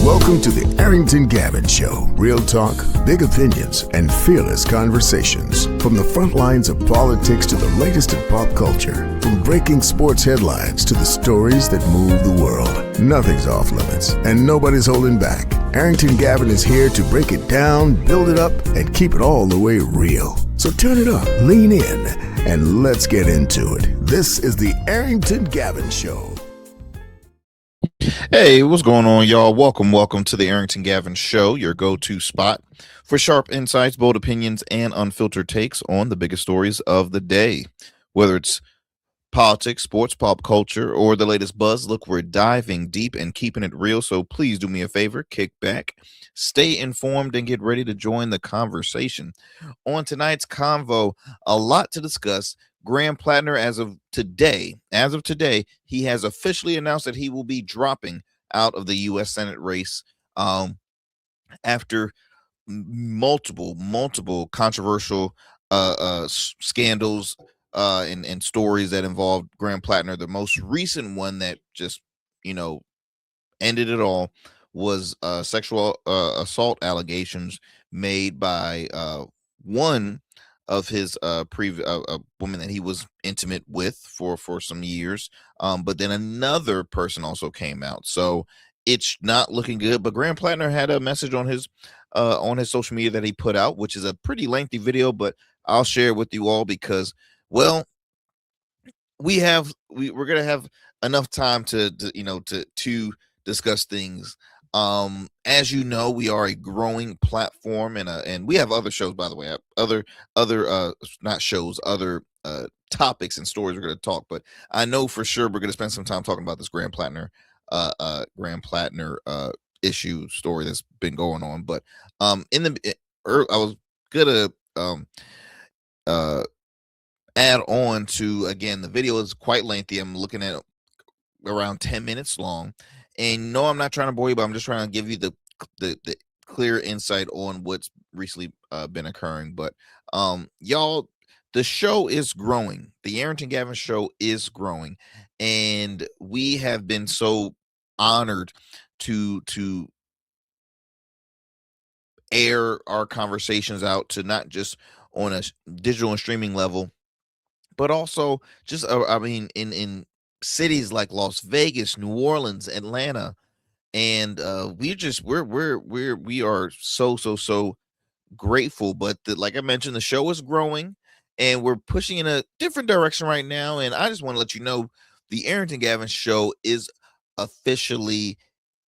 Welcome to the Arrington Gavin Show. Real talk, big opinions, and fearless conversations. From the front lines of politics to the latest in pop culture. From breaking sports headlines to the stories that move the world. Nothing's off limits, and nobody's holding back. Arrington Gavin is here to break it down, build it up, and keep it all the way real. So turn it up, lean in, and let's get into it. This is the Arrington Gavin Show. Hey, what's going on, y'all? Welcome to the Arrington Gavin Show, your go-to spot for sharp insights, bold opinions, and unfiltered takes on the biggest stories of the day. Whether it's politics, sports, pop culture, or the latest buzz, look, we're diving deep and keeping it real, so please do me a favor, kick back, stay informed, and get ready to join the conversation. On tonight's convo, a lot to discuss. Graham Platner, as of today, he has officially announced that he will be dropping out of the U.S. Senate race after multiple controversial scandals and stories that involved Graham Platner. The most recent one that just, ended it all was sexual assault allegations made by one of his previous woman that he was intimate with for some years. But then another person also came out. So it's not looking good. But Graham Platner had a message on his social media that he put out, which is a pretty lengthy video, but I'll share it with you all because, well, we're gonna have enough time to discuss things. As you know, we are a growing platform, and we have other shows, by the way, other not shows, other topics and stories we're going to talk. But I know for sure we're going to spend some time talking about this Graham Platner issue story that's been going on. But I was gonna add on to, again, the video is quite lengthy. I'm looking at around 10 minutes long. And no, I'm not trying to bore you, but I'm just trying to give you the clear insight on what's recently been occurring. But y'all, the show is growing. The Arrington Gavin Show is growing, and we have been so honored to air our conversations out to not just on a digital and streaming level, but also just in cities like Las Vegas, New Orleans, Atlanta, and we are so grateful. But like I mentioned, the show is growing, and we're pushing in a different direction right now. And I just want to let you know, the Arrington Gavin Show is officially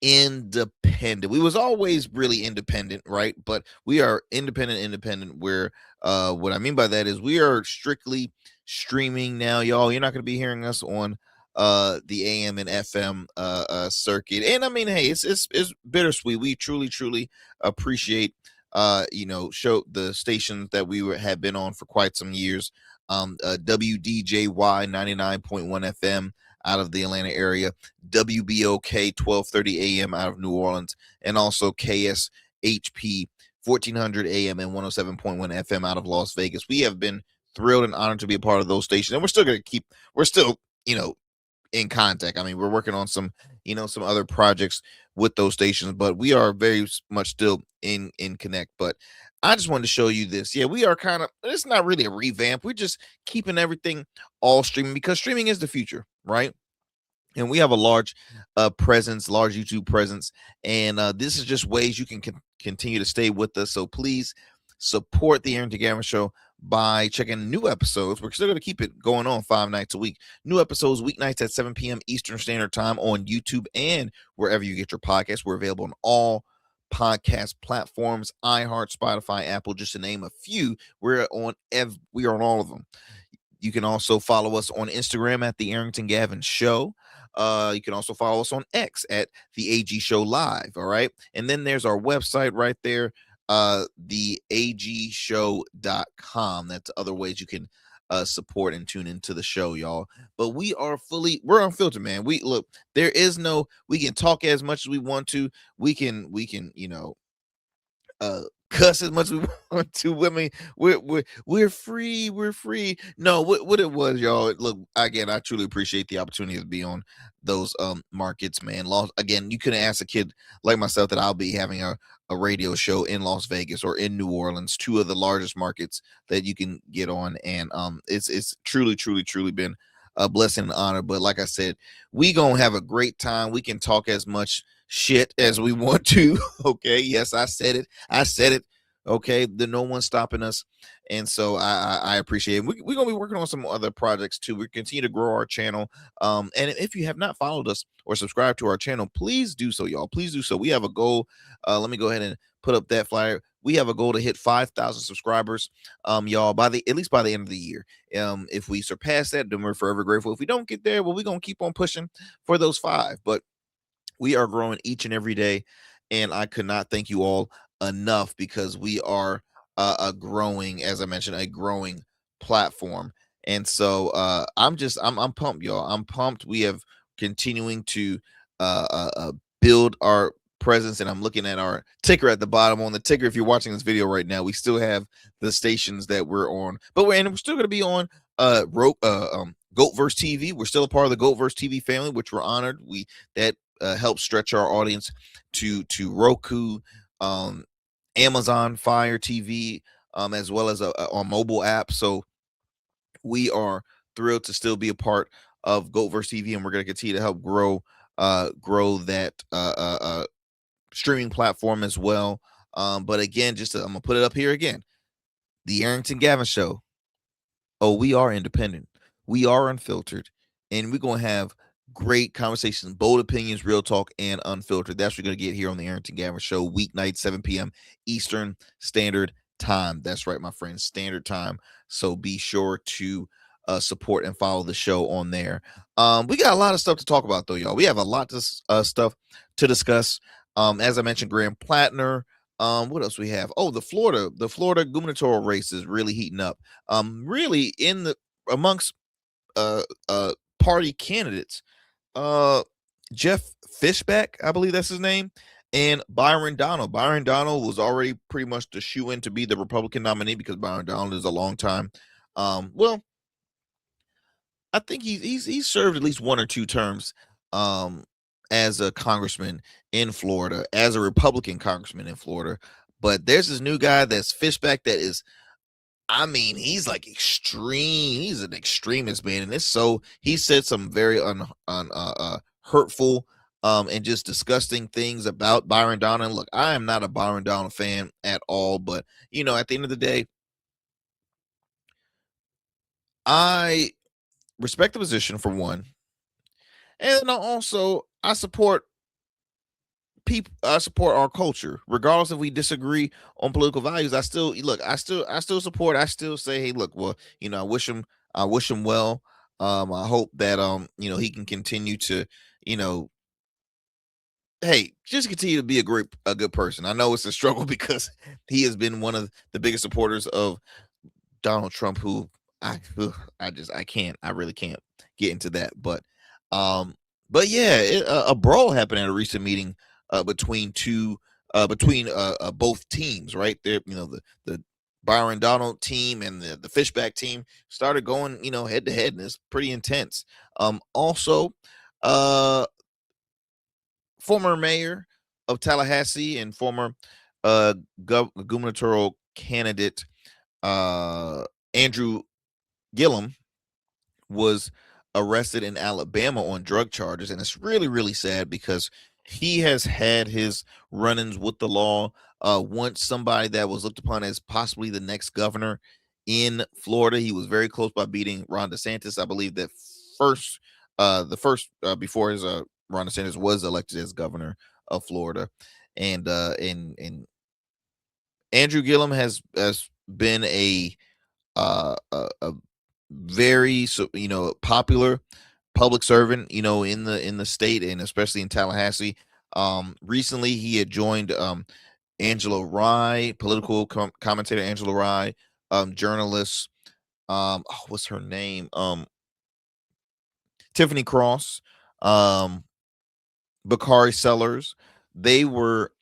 independent. We was always really independent, right? But we are independent. Where what I mean by that is we are strictly streaming now, y'all. You're not going to be hearing us on the AM and FM circuit. And I mean, hey, it's bittersweet. We truly appreciate show the stations that we have been on for quite some years. WDJY 99.1 FM out of the Atlanta area, WBOK 1230 AM out of New Orleans, and also KSHP 1400 AM and 107.1 FM out of Las Vegas. We have been thrilled and honored to be a part of those stations, and we're still in contact. I mean, we're working on some other projects with those stations, but we are very much still in connect. But I just wanted to show you this. Yeah, we are it's not really a revamp. We're just keeping everything all streaming, because streaming is the future, right? And we have a large large YouTube presence, and this is just ways you can continue to stay with us. So please support the Arrington Gavin Show by checking new episodes. We're still going to keep it going on 5 nights a week. New episodes weeknights at 7 p.m. Eastern Standard Time on YouTube and wherever you get your podcasts. We're available on all podcast platforms: iHeart, Spotify, Apple, just to name a few. We are on all of them. You can also follow us on Instagram at the Arrington Gavin Show. You can also follow us on X at the AG Show Live. All right. And then there's our website right there, theagshow.com. That's other ways you can support and tune into the show, y'all. But we're unfiltered, man. We can talk as much as we want to. We can cuss as much as we want to. Women, we're free. We're free. No, what it was, y'all. Look, again, I truly appreciate the opportunity to be on those markets, man. Again, you couldn't ask a kid like myself that I'll be having a radio show in Las Vegas or in New Orleans, two of the largest markets that you can get on. And it's truly, truly, truly been a blessing and honor. But like I said, we gonna have a great time. We can talk as much shit as we want to. Okay. Yes, I said it. I said it. Okay. No one's stopping us. And so I appreciate it. We're gonna be working on some other projects too. We continue to grow our channel. And if you have not followed us or subscribed to our channel, please do so, y'all. Please do so. We have a goal. Let me go ahead and put up that flyer. We have a goal to hit 5,000 subscribers, y'all, at least by the end of the year. If we surpass that, then we're forever grateful. If we don't get there, well, we're gonna keep on pushing for those 5. But we are growing each and every day, and I could not thank you all enough, because we are a growing, as I mentioned, a growing platform. And so I'm pumped, y'all. I'm pumped. We have continuing to build our presence, and I'm looking at our ticker at the bottom. On the ticker, if you're watching this video right now, we still have the stations that we're on, but we're still going to be on Goatverse TV. We're still a part of the Goatverse TV family, which we're honored. That helps stretch our audience to Roku, Amazon Fire TV, as well as a mobile app. So we are thrilled to still be a part of Goatverse TV, and we're going to continue to help grow that streaming platform as well. But again, I'm gonna put it up here again. The Arrington Gavin Show. Oh, we are independent. We are unfiltered, and we're gonna have great conversations, bold opinions, real talk, and unfiltered. That's what we're gonna get here on the Arrington Gavin Show, weeknight, 7 p.m. Eastern Standard Time. That's right, my friends, Standard Time. So be sure to support and follow the show on there. We got a lot of stuff to talk about, though, y'all. We have a lot of stuff to discuss. As I mentioned, Graham Platner. What else we have? Oh, the Florida gubernatorial race is really heating up. Really amongst party candidates. Jeff Fishback, I believe that's his name, and Byron Donald. Byron Donald was already pretty much the shoe-in to be the Republican nominee, because Byron Donald is a long time. Well, I think he's served at least 1 or 2 terms as a congressman in Florida, as a Republican congressman in Florida. But there's this new guy that's Fishback that is, I mean, he's like extreme. He's an extremist, man, and he said some very hurtful and just disgusting things about Byron Donald. Look, I am not a Byron Donald fan at all, but at the end of the day, I respect the position, for one, and I support people. I support our culture, regardless if we disagree on political values. I still support. I still say, hey, look, well, I wish him well. I hope that he can continue to, hey, just continue to be a good person. I know it's a struggle because he has been one of the biggest supporters of Donald Trump, who I really can't get into that. But yeah, a brawl happened at a recent meeting between both teams, right there. The Byron Donald team and the Fishback team started going, head to head, and it's pretty intense. Also, former mayor of Tallahassee and former gubernatorial candidate Andrew Gillum was arrested in Alabama on drug charges, and it's really, really sad because he has had his run-ins with the law. Once somebody that was looked upon as possibly the next governor in Florida. He was very close by beating Ron DeSantis. I believe that before his Ron DeSantis was elected as governor of Florida, and Andrew Gillum has been a very popular public servant, in the state, and especially in Tallahassee. Recently he had joined Angela Rye, political commentator Angela Rye, journalist, what's her name? Tiffany Cross, Bakari Sellers. They were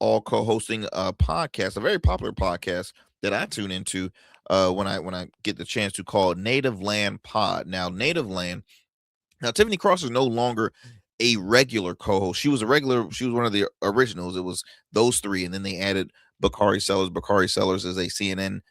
all co-hosting a podcast, a very popular podcast that I tune into when I get the chance to call Native Land Pod. Now Tiffany Cross is no longer a regular co-host. She was one of the originals. It was those three, and then they added Bakari Sellers. Bakari Sellers is a CNN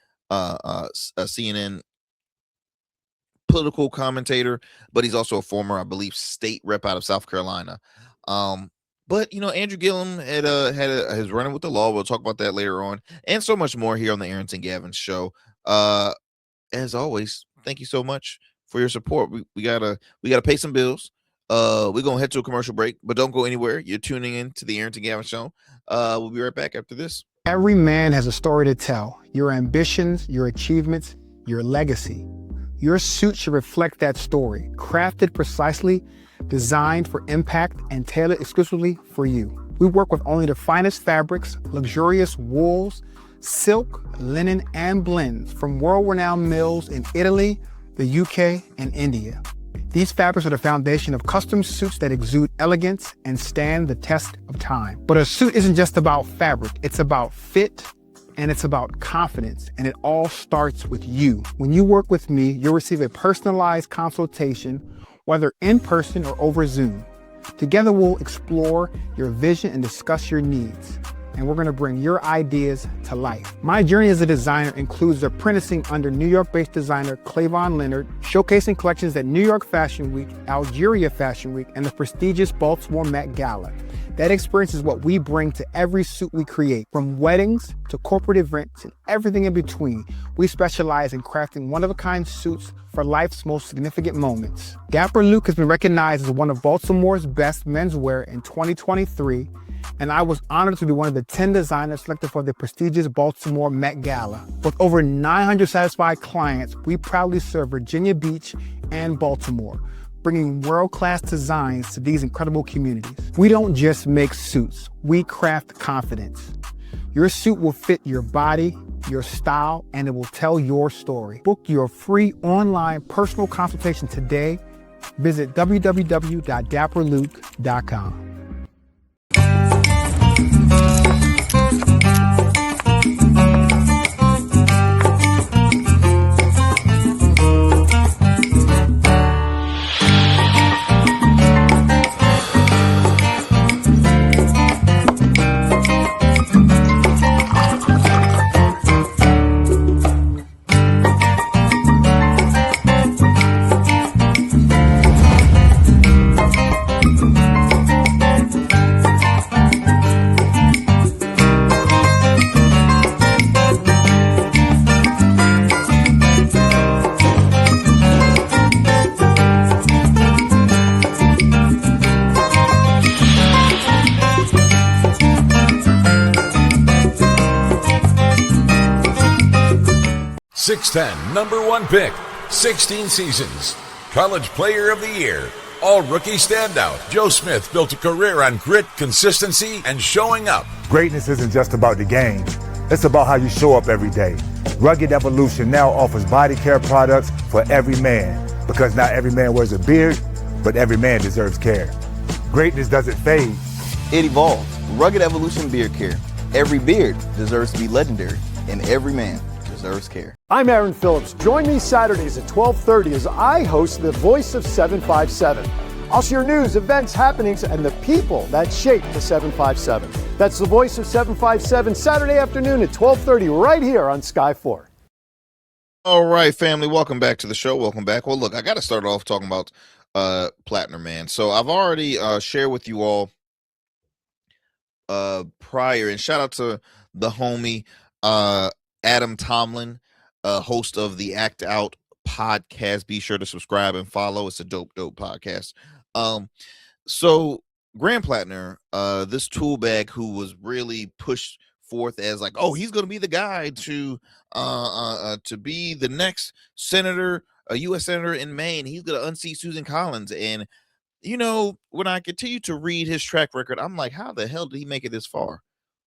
political commentator, but he's also a former, I believe, state rep out of South Carolina. But Andrew Gillum has running with the law. We'll talk about that later on, and so much more here on the Arrington Gavin Show. As always, thank you so much for your support. We gotta pay some bills. We're gonna head to a commercial break, but don't go anywhere. You're tuning in to the Arrington Gavin Show. We'll be right back after this. Every man has a story to tell. Your ambitions, your achievements, your legacy. Your suit should reflect that story, crafted precisely, designed for impact, and tailored exclusively for you. We work with only the finest fabrics, luxurious wools, silk, linen, and blends from world-renowned mills in Italy, the UK, and India. These fabrics are the foundation of custom suits that exude elegance and stand the test of time. But a suit isn't just about fabric, it's about fit, and it's about confidence, and it all starts with you. When you work with me, you'll receive a personalized consultation, whether in person or over Zoom. Together, we'll explore your vision and discuss your needs, and we're gonna bring your ideas to life. My journey as a designer includes apprenticing under New York-based designer Clavon Leonard, showcasing collections at New York Fashion Week, Algeria Fashion Week, and the prestigious Baltimore Met Gala. That experience is what we bring to every suit we create, from weddings to corporate events and everything in between. We specialize in crafting one-of-a-kind suits for life's most significant moments. Dapper Luke has been recognized as one of Baltimore's best menswear in 2023, and I was honored to be one of the 10 designers selected for the prestigious Baltimore Met Gala. With over 900 satisfied clients, we proudly serve Virginia Beach and Baltimore, bringing world-class designs to these incredible communities. We don't just make suits, we craft confidence. Your suit will fit your body, your style, and it will tell your story. Book your free online personal consultation today. Visit www.dapperluke.com. #1 pick, 16 seasons, College Player of the Year, All-Rookie Standout. Joe Smith built a career on grit, consistency, and showing up. Greatness isn't just about the game. It's about how you show up every day. Rugged Evolution now offers body care products for every man, because not every man wears a beard, but every man deserves care. Greatness doesn't fade. It evolves. Rugged Evolution Beard Care. Every beard deserves to be legendary, and every man deserves care. I'm Aaron Phillips. Join me Saturdays at 12:30 as I host The Voice of 757. I'll share news, events, happenings, and the people that shape the 757. That's The Voice of 757, Saturday afternoon at 12:30 right here on Sky 4. All right, family, welcome back to the show. Welcome back. Well, look, I got to start off talking about Platner, man. So I've already shared with you all prior, and shout out to the homie Adam Tomlin, host of the Act Out podcast. Be sure to subscribe and follow. It's a dope podcast. So Graham Platner, this tool bag who was really pushed forth as like, oh, he's going to be the guy to be the next senator, a U.S. senator in Maine. He's going to unseat Susan Collins. And, when I continue to read his track record, I'm like, how the hell did he make it this far?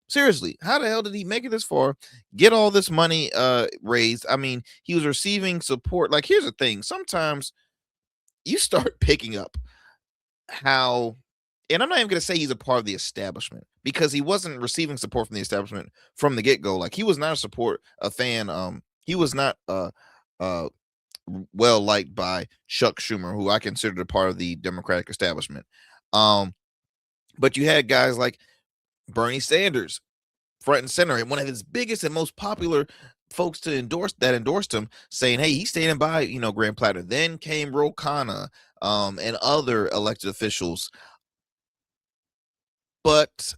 Seriously, how the hell did he make it this far? Get all this money raised. I mean, he was receiving support. Like, here's the thing. Sometimes you start picking up how and I'm not even going to say he's a part of the establishment, because he wasn't receiving support from the establishment from the get-go. Like, he was not a fan. He was not well liked by Chuck Schumer, who I considered a part of the Democratic establishment. But you had guys like Bernie Sanders front and center, and one of his biggest and most popular folks to endorsed him, saying, hey, he's standing by, Graham Platner. Then came Ro Khanna, and other elected officials. But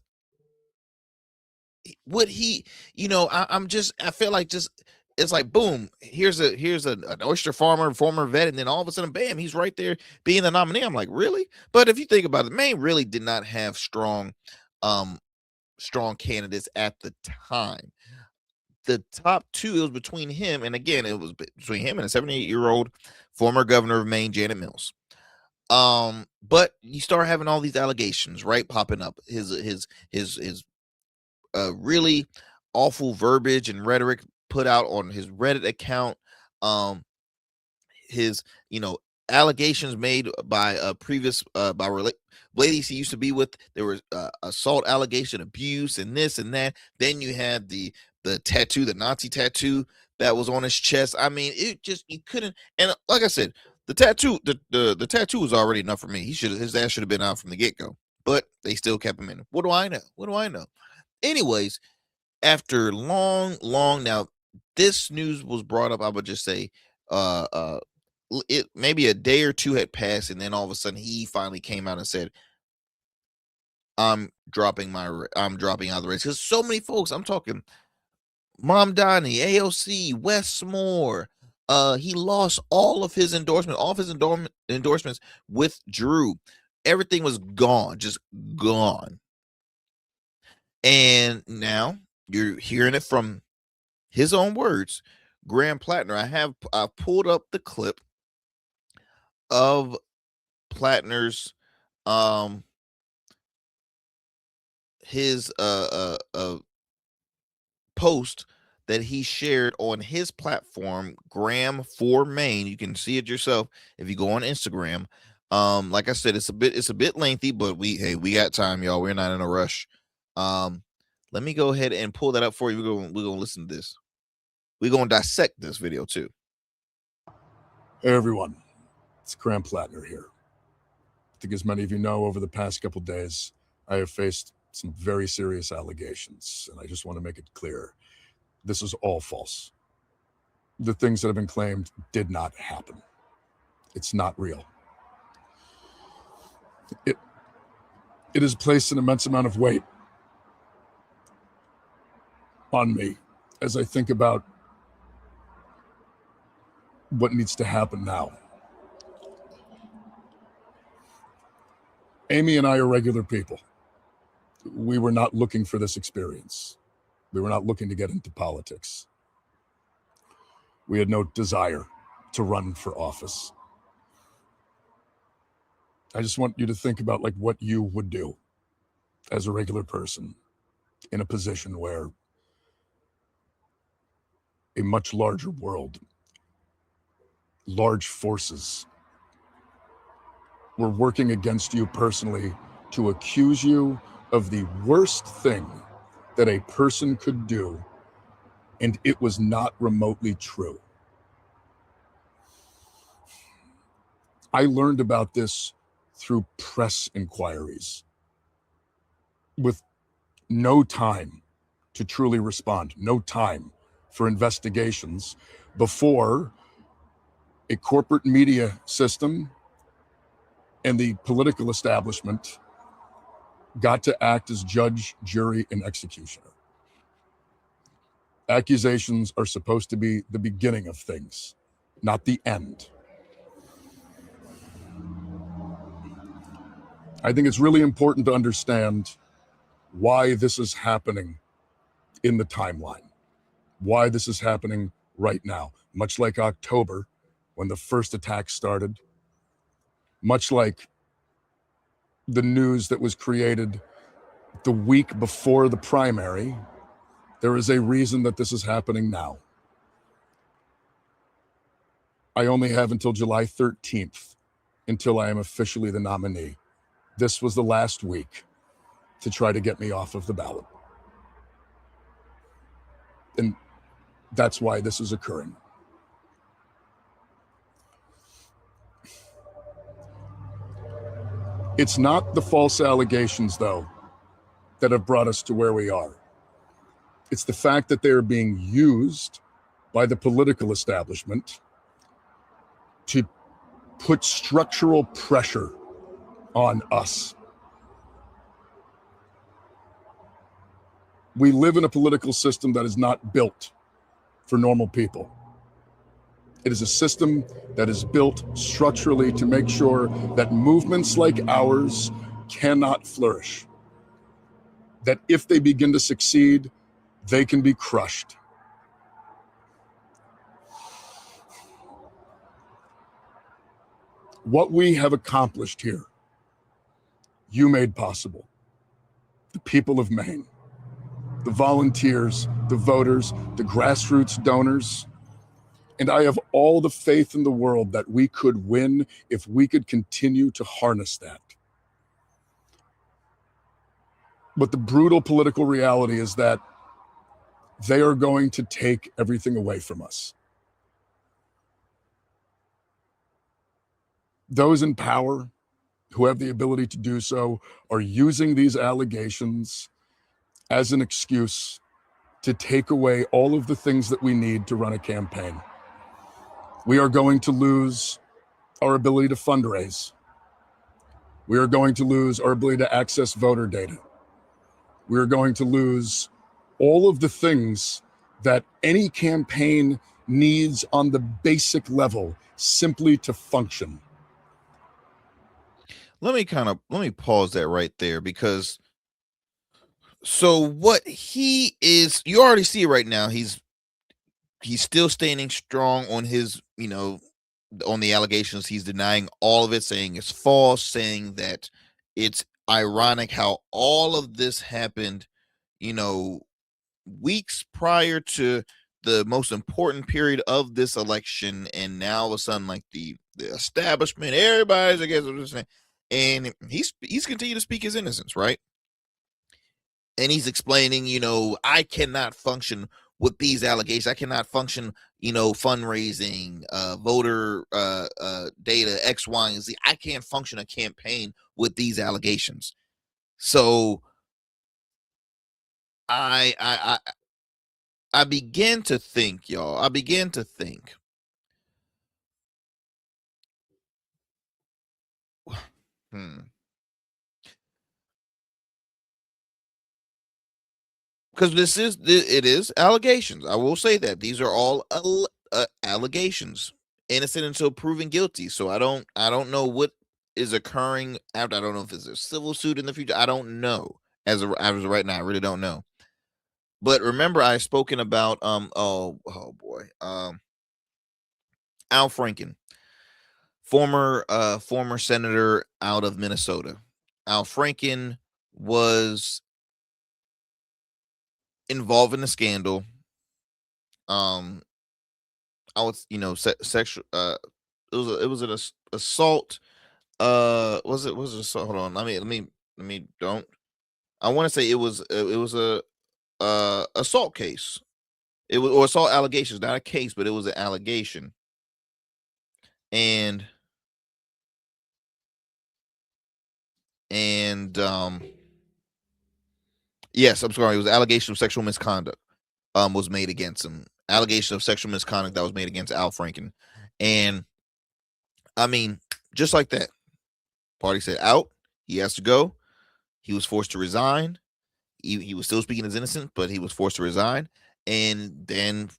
would he, I feel like it's like, boom, here's an oyster farmer, former vet, and then all of a sudden, bam, he's right there being the nominee. I'm like, really? But if you think about it, Maine really did not have strong candidates at the time. The top two, it was between him, and again, it was between him and a 78-year-old former governor of Maine, Janet Mills. But you start having all these allegations, right, popping up. His really awful verbiage and rhetoric put out on his Reddit account. His allegations made by previous ladies he used to be with. There was assault allegation, abuse, and this and that. Then you had the tattoo, the Nazi tattoo that was on his chest. I mean, you couldn't. And like I said, the tattoo was already enough for me. His ass should have been out from the get-go, but they still kept him in. What do I know? Anyways, after long, now this news was brought up, I would just say, it maybe a day or two had passed, and then all of a sudden he finally came out and said, I'm dropping out of the race. Because so many folks, I'm talking Mom Donnie, AOC, Westmore, he lost all of his endorsements withdrew. Everything was gone, just gone. And now you're hearing it from his own words, Graham Platner. I pulled up the clip of Platner's his post that he shared on his platform, Graham for Maine. You can see it yourself if you go on Instagram. Like I said, it's a bit lengthy, but we got time, y'all. We're not in a rush. Let me go ahead and pull that up for you. We're gonna listen to this. We're gonna dissect this video too. Hey everyone, it's Graham Platner here. I think, as many of you know, over the past couple days, I have faced some very serious allegations, and I just want to make it clear, this is all false. The things that have been claimed did not happen. It's not real. It has placed an immense amount of weight on me as I think about what needs to happen now. Amy and I are regular people. We were not looking for this experience. We were not looking to get into politics. We had no desire to run for office. I just want you to think about what you would do as a regular person in a position where a much larger world, large forces were working against you personally to accuse you of the worst thing that a person could do, and it was not remotely true. I learned about this through press inquiries with no time to truly respond, no time for investigations before a corporate media system and the political establishment got to act as judge, jury, and executioner. Accusations are supposed to be the beginning of things, not the end. I think it's really important to understand why this is happening in the timeline, why this is happening right now, much like October when the first attack started, much like the news that was created the week before the primary. There is a reason that this is happening now. I only have until July 13th until I am officially the nominee. this was the last week to try to get me off of the ballot. And that's why this is occurring. It's not the false allegations, though, that have brought us to where we are. It's the fact that they are being used by the political establishment to put structural pressure on us. We live in a political system that is not built for normal people. It is a system that is built structurally to make sure that movements like ours cannot flourish. That if they begin to succeed, they can be crushed. What we have accomplished here, you made possible. The people of Maine, the volunteers, the voters, the grassroots donors. And I have all the faith in the world that we could win if we could continue to harness that. But the brutal political reality is that they are going to take everything away from us. Those in power who have the ability to do so are using these allegations as an excuse to take away all of the things that we need to run a campaign. We are going to lose our ability to fundraise. We are going to lose our ability to access voter data. We are going to lose all of the things that any campaign needs on the basic level simply to function. Let me pause that right there, because so what he is, you already see it right now. He's still standing strong on his, on the allegations. He's denying all of it, saying it's false, saying that it's ironic how all of this happened, weeks prior to the most important period of this election, and now all of a sudden, like the establishment, everybody's against it, and he's continued to speak his innocence, right? And he's explaining, I cannot function with these allegations. I cannot function, fundraising, voter data, X, Y, and Z. I can't function a campaign with these allegations. So I began to think, y'all. Because it is allegations. I will say that these are all allegations, innocent until proven guilty. So I don't know what is occurring after. I don't know if it's a civil suit in the future. I don't know as of right now. I really don't know. But remember, I've spoken about Al Franken, former senator out of Minnesota. Al Franken was involved in a scandal. I was, sexual. It was an assault. Was it assault? Hold on. Let me. Don't. I want to say it was a assault case. It was, or assault allegations, not a case, but it was an allegation. And yes, I'm sorry. It was an allegation of sexual misconduct. Was made against him. Allegation of sexual misconduct that was made against Al Franken. And I mean, just like that, party said out. He has to go. He was forced to resign. He was still speaking as innocent, but he was forced to resign. And then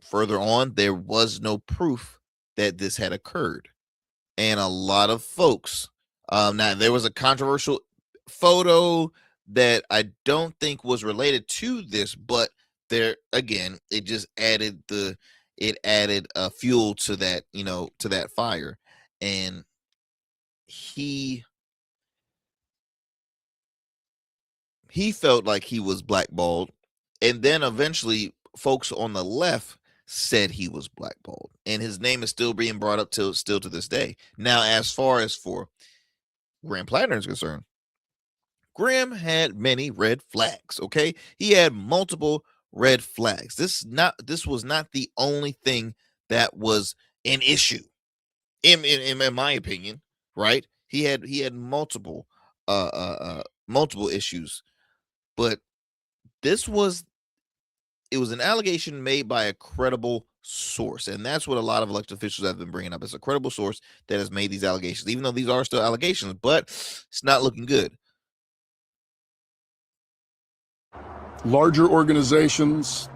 further on, there was no proof that this had occurred. And a lot of folks, now there was a controversial photo that I don't think was related to this, but there again, it just added fuel to that, to that fire. And he felt like he was blackballed, and then eventually folks on the left said he was blackballed, and his name is still being brought up still to this day. Now, as far as for Graham Platner is concerned. Graham had many red flags. Okay, he had multiple red flags. This was not the only thing that was an issue, in my opinion. Right? He had multiple multiple issues, but this was it was an allegation made by a credible source, and that's what a lot of elected officials have been bringing up. It's a credible source that has made these allegations, even though these are still allegations, but it's not looking good. Larger organizations,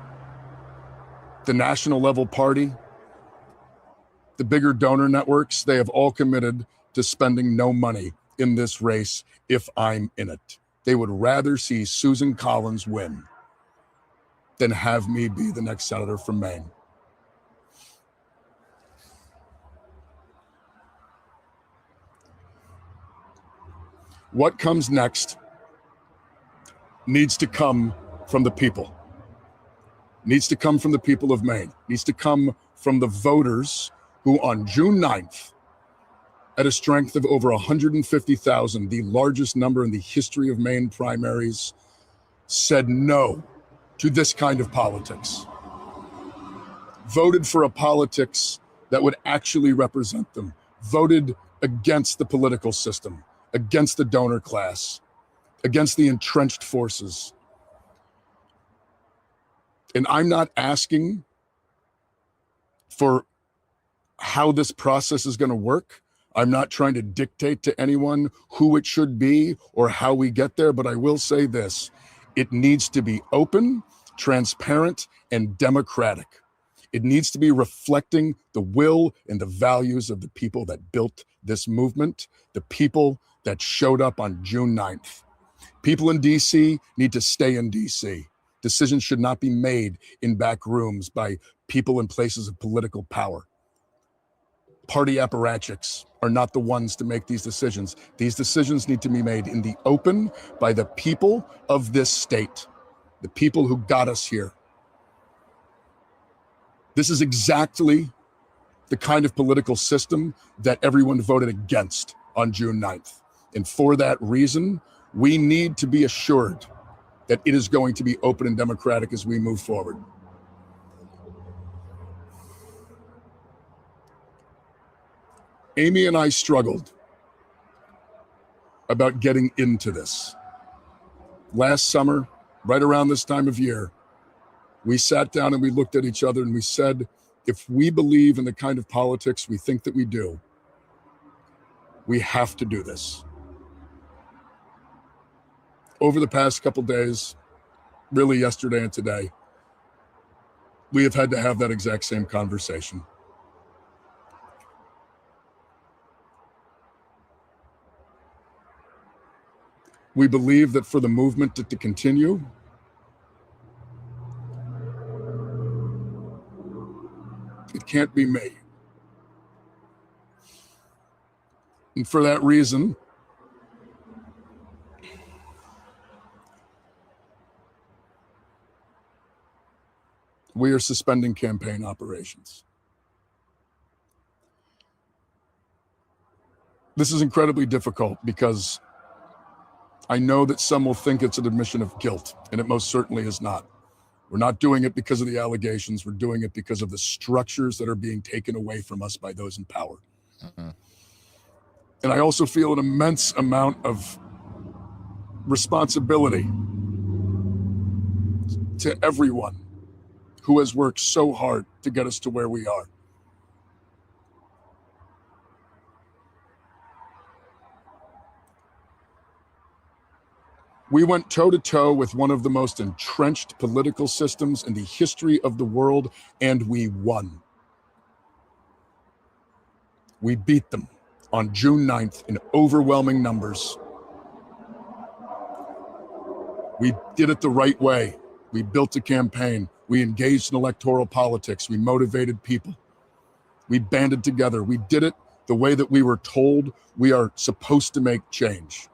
the national level party, the bigger donor networks, they have all committed to spending no money in this race if I'm in it. They would rather see Susan Collins win than have me be the next senator from Maine. What comes next needs to come from the people. Needs to come from the people of Maine. Needs to come from the voters who on June 9th, at a strength of over 150,000, the largest number in the history of Maine primaries, said no to this kind of politics. Voted for a politics that would actually represent them. Voted against the political system, against the donor class, against the entrenched forces. And I'm not asking for how this process is going to work. I'm not trying to dictate to anyone who it should be or how we get there, but I will say this. It needs to be open, transparent, and democratic. It needs to be reflecting the will and the values of the people that built this movement, the people that showed up on June 9th. People in DC need to stay in DC. Decisions should not be made in back rooms by people in places of political power. Party apparatchiks are not the ones to make these decisions. These decisions need to be made in the open by the people of this state, the people who got us here. This is exactly the kind of political system that everyone voted against on June 9th. And for that reason, we need to be assured that it is going to be open and democratic as we move forward. Amy and I struggled about getting into this. Last summer, right around this time of year, we sat down and we looked at each other and we said, if we believe in the kind of politics we think that we do, we have to do this. Over the past couple days, really yesterday and today, we have had to have that exact same conversation. We believe that for the movement to continue, it can't be me. And for that reason, we are suspending campaign operations. This is incredibly difficult because I know that some will think it's an admission of guilt, and it most certainly is not. We're not doing it because of the allegations. We're doing it because of the structures that are being taken away from us by those in power. Mm-hmm. And I also feel an immense amount of responsibility to everyone who has worked so hard to get us to where we are. We went toe-to-toe with one of the most entrenched political systems in the history of the world, and we won. We beat them on June 9th in overwhelming numbers. We did it the right way. We built a campaign. We engaged in electoral politics. We motivated people. We banded together. We did it the way that we were told we are supposed to make change.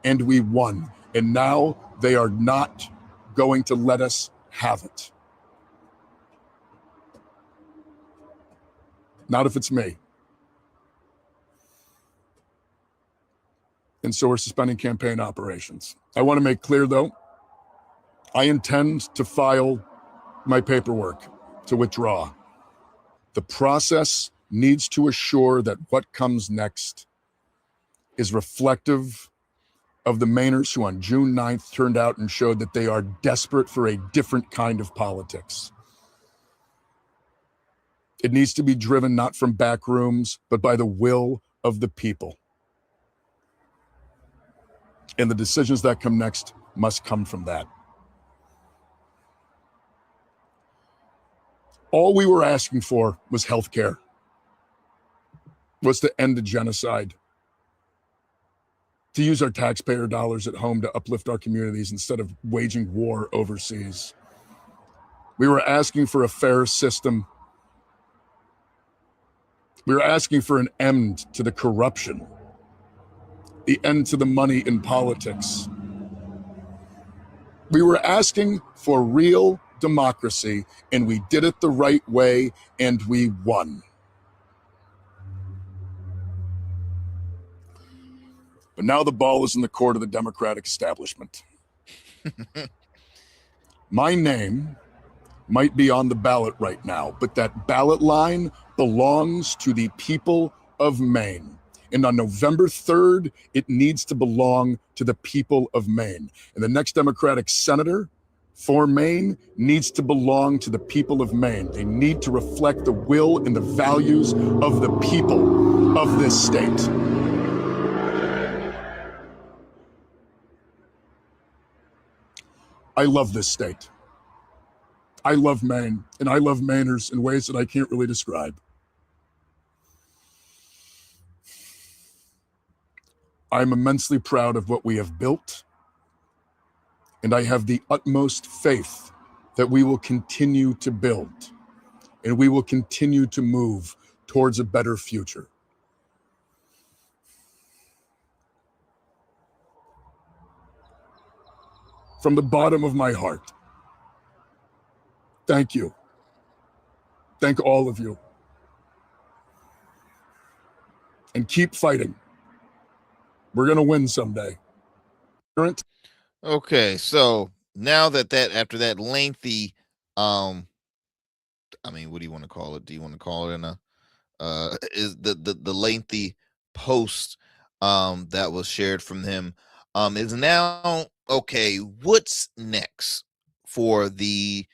And we won. And now they are not going to let us have it. Not if it's me. And so we're suspending campaign operations. I want to make clear, though, I intend to file my paperwork to withdraw. The process needs to assure that what comes next is reflective of the Mainers who on June 9th turned out and showed that they are desperate for a different kind of politics. It needs to be driven not from back rooms, but by the will of the people. And the decisions that come next must come from that. All we were asking for was health care, was to end the genocide, to use our taxpayer dollars at home to uplift our communities instead of waging war overseas. We were asking for a fair system. We were asking for an end to the corruption, the end to the money in politics. We were asking for real democracy, and we did it the right way, and we won. But now the ball is in the court of the Democratic establishment. My name might be on the ballot right now, but that ballot line belongs to the people of Maine. And on November 3rd, it needs to belong to the people of Maine. And the next Democratic senator for Maine needs to belong to the people of Maine. They need to reflect the will and the values of the people of this state. I love this state. I love Maine, and I love Mainers in ways that I can't really describe. I'm immensely proud of what we have built, and I have the utmost faith that we will continue to build, and we will continue to move towards a better future. From the bottom of my heart, thank you. Thank all of you. And keep fighting. We're going to win someday. Okay, so now that after that lengthy, I mean, what do you want to call it? Do you want to call it in a, is the lengthy post that was shared from him is now, okay, what's next for the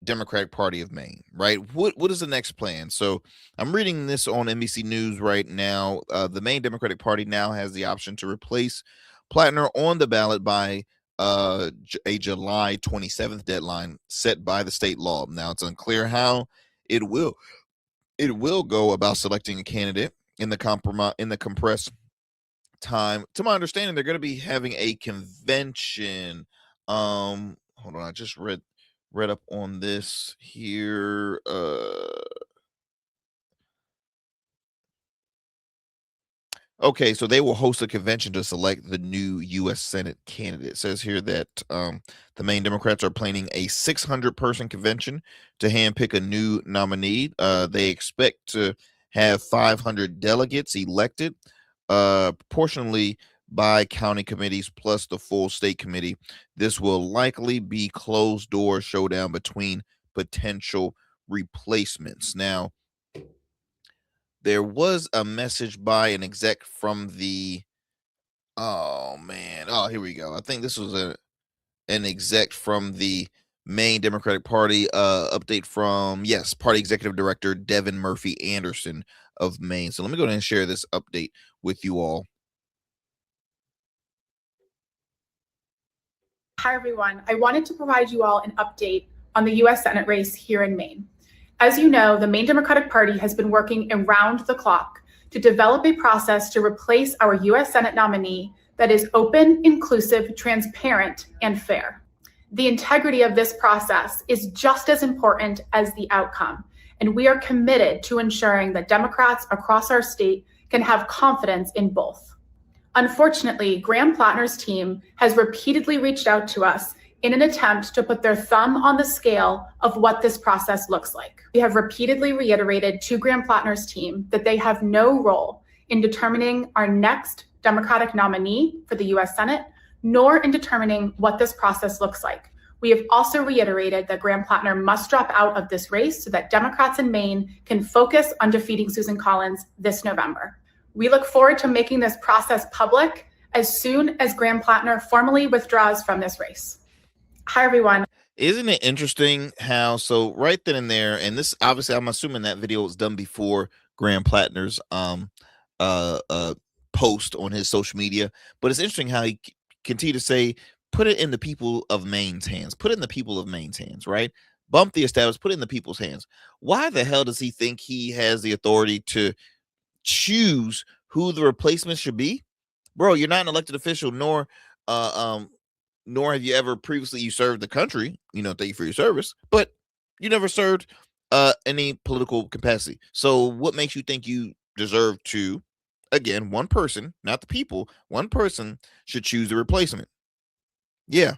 Democratic Party of Maine, right? What is the next plan? So I'm reading this on NBC News right now. The Maine Democratic Party now has the option to replace Platner on the ballot by a July 27th deadline set by the state law. Now it's unclear how it will go about selecting a candidate in the compressed time. To my understanding, they're going to be having a convention. Hold on, I just read up on this here. Okay, so they will host a convention to select the new U.S. Senate candidate. It says here that the Maine Democrats are planning a 600-person convention to handpick a new nominee. They expect to have 500 delegates elected, proportionally by county committees plus the full state committee. This will likely be closed door showdown between potential replacements. Now, there was a message by an exec from the, here we go. I think this was an exec from the Maine Democratic Party, update from, Party Executive Director Devin Murphy Anderson of Maine. So let me go ahead and share this update with you all. Hi, everyone. I wanted to provide you all an update on the U.S. Senate race here in Maine. As you know, the Maine Democratic Party has been working around the clock to develop a process to replace our U.S. Senate nominee that is open, inclusive, transparent, and fair. The integrity of this process is just as important as the outcome, and we are committed to ensuring that Democrats across our state can have confidence in both. Unfortunately, Graham Platner's team has repeatedly reached out to us in an attempt to put their thumb on the scale of what this process looks like. We have repeatedly reiterated to Graham Platner's team that they have no role in determining our next Democratic nominee for the U.S. Senate, nor in determining what this process looks like. We have also reiterated that Graham Platner must drop out of this race so that Democrats in Maine can focus on defeating Susan Collins this November. We look forward to making this process public as soon as Graham Platner formally withdraws from this race. Hi, everyone. Isn't it interesting how, so right then and there, and this obviously I'm assuming that video was done before Graham Platner's post on his social media, but it's interesting how he continued to say, put it in the people of Maine's hands, put it in the people of Maine's hands, right? Bump the established, put it in the people's hands. Why the hell does he think he has the authority to choose who the replacement should be? Bro, you're not an elected official, nor have you ever previously you served the country. Thank you for your service, but you never served any political capacity. So what makes you think you deserve to, again, one person, not the people, one person should choose the replacement? Yeah.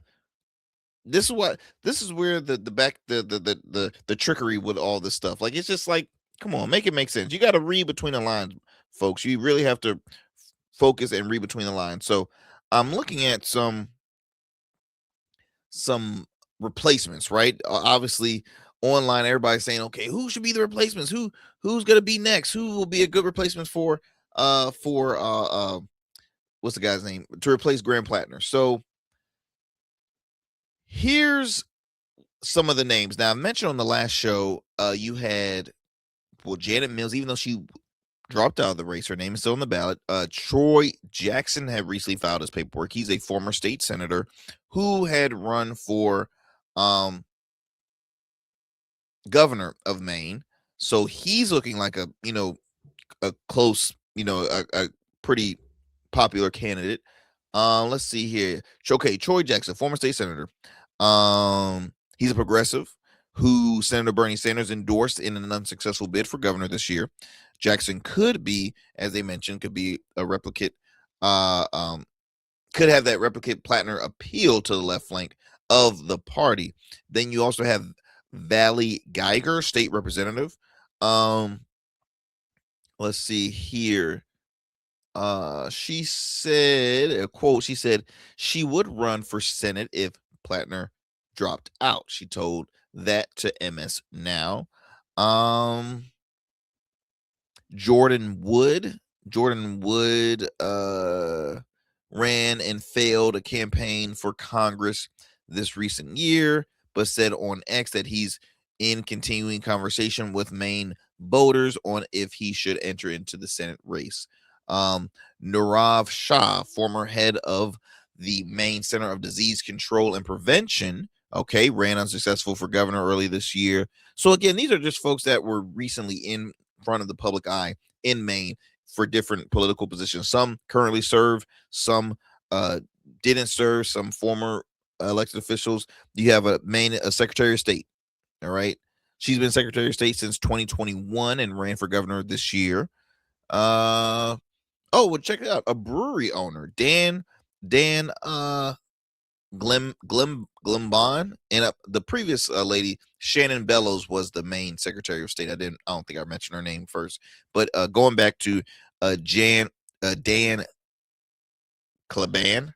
This is where the trickery with all this stuff. Like, it's just like, come on, make it make sense. You got to read between the lines, folks. You really have to focus and read between the lines. So I'm looking at some replacements, right? Obviously online, everybody's saying, okay, who should be the replacements? Who's gonna be next? Who will be a good replacement for what's the guy's name to replace Graham Platner? So here's some of the names. Now, I mentioned on the last show, you had Janet Mills, even though she dropped out of the race, her name is still on the ballot. Troy Jackson had recently filed his paperwork. He's a former state senator who had run for governor of Maine. So he's looking like a close, a pretty popular candidate. Let's see here. Okay, Troy Jackson, former state senator. He's a progressive who Senator Bernie Sanders endorsed in an unsuccessful bid for governor this year. Jackson could be, as they mentioned, could be a replicate, could have that replicate Platner appeal to the left flank of the party. Then you also have Valley Geiger, state representative. Let's see here. She said, a quote, she said she would run for Senate if Platner dropped out. She told that to MS Now. Jordan Wood ran and failed a campaign for Congress this recent year, but said on X that he's in continuing conversation with Maine voters on if he should enter into the Senate race. Nirav Shah, former head of the Maine Center of Disease Control and Prevention, ran unsuccessful for governor early this year. So again, these are just folks that were recently in front of the public eye in Maine for different political positions. Some currently serve, some didn't serve, some former elected officials. You have a Secretary of State. All right. She's been Secretary of State since 2021 and ran for governor this year. Well, check it out. A brewery owner, Dan Glimbon, and the previous lady, Shannon Bellows, was the Maine Secretary of State. I don't think I mentioned her name first, but going back to Dan Kleban,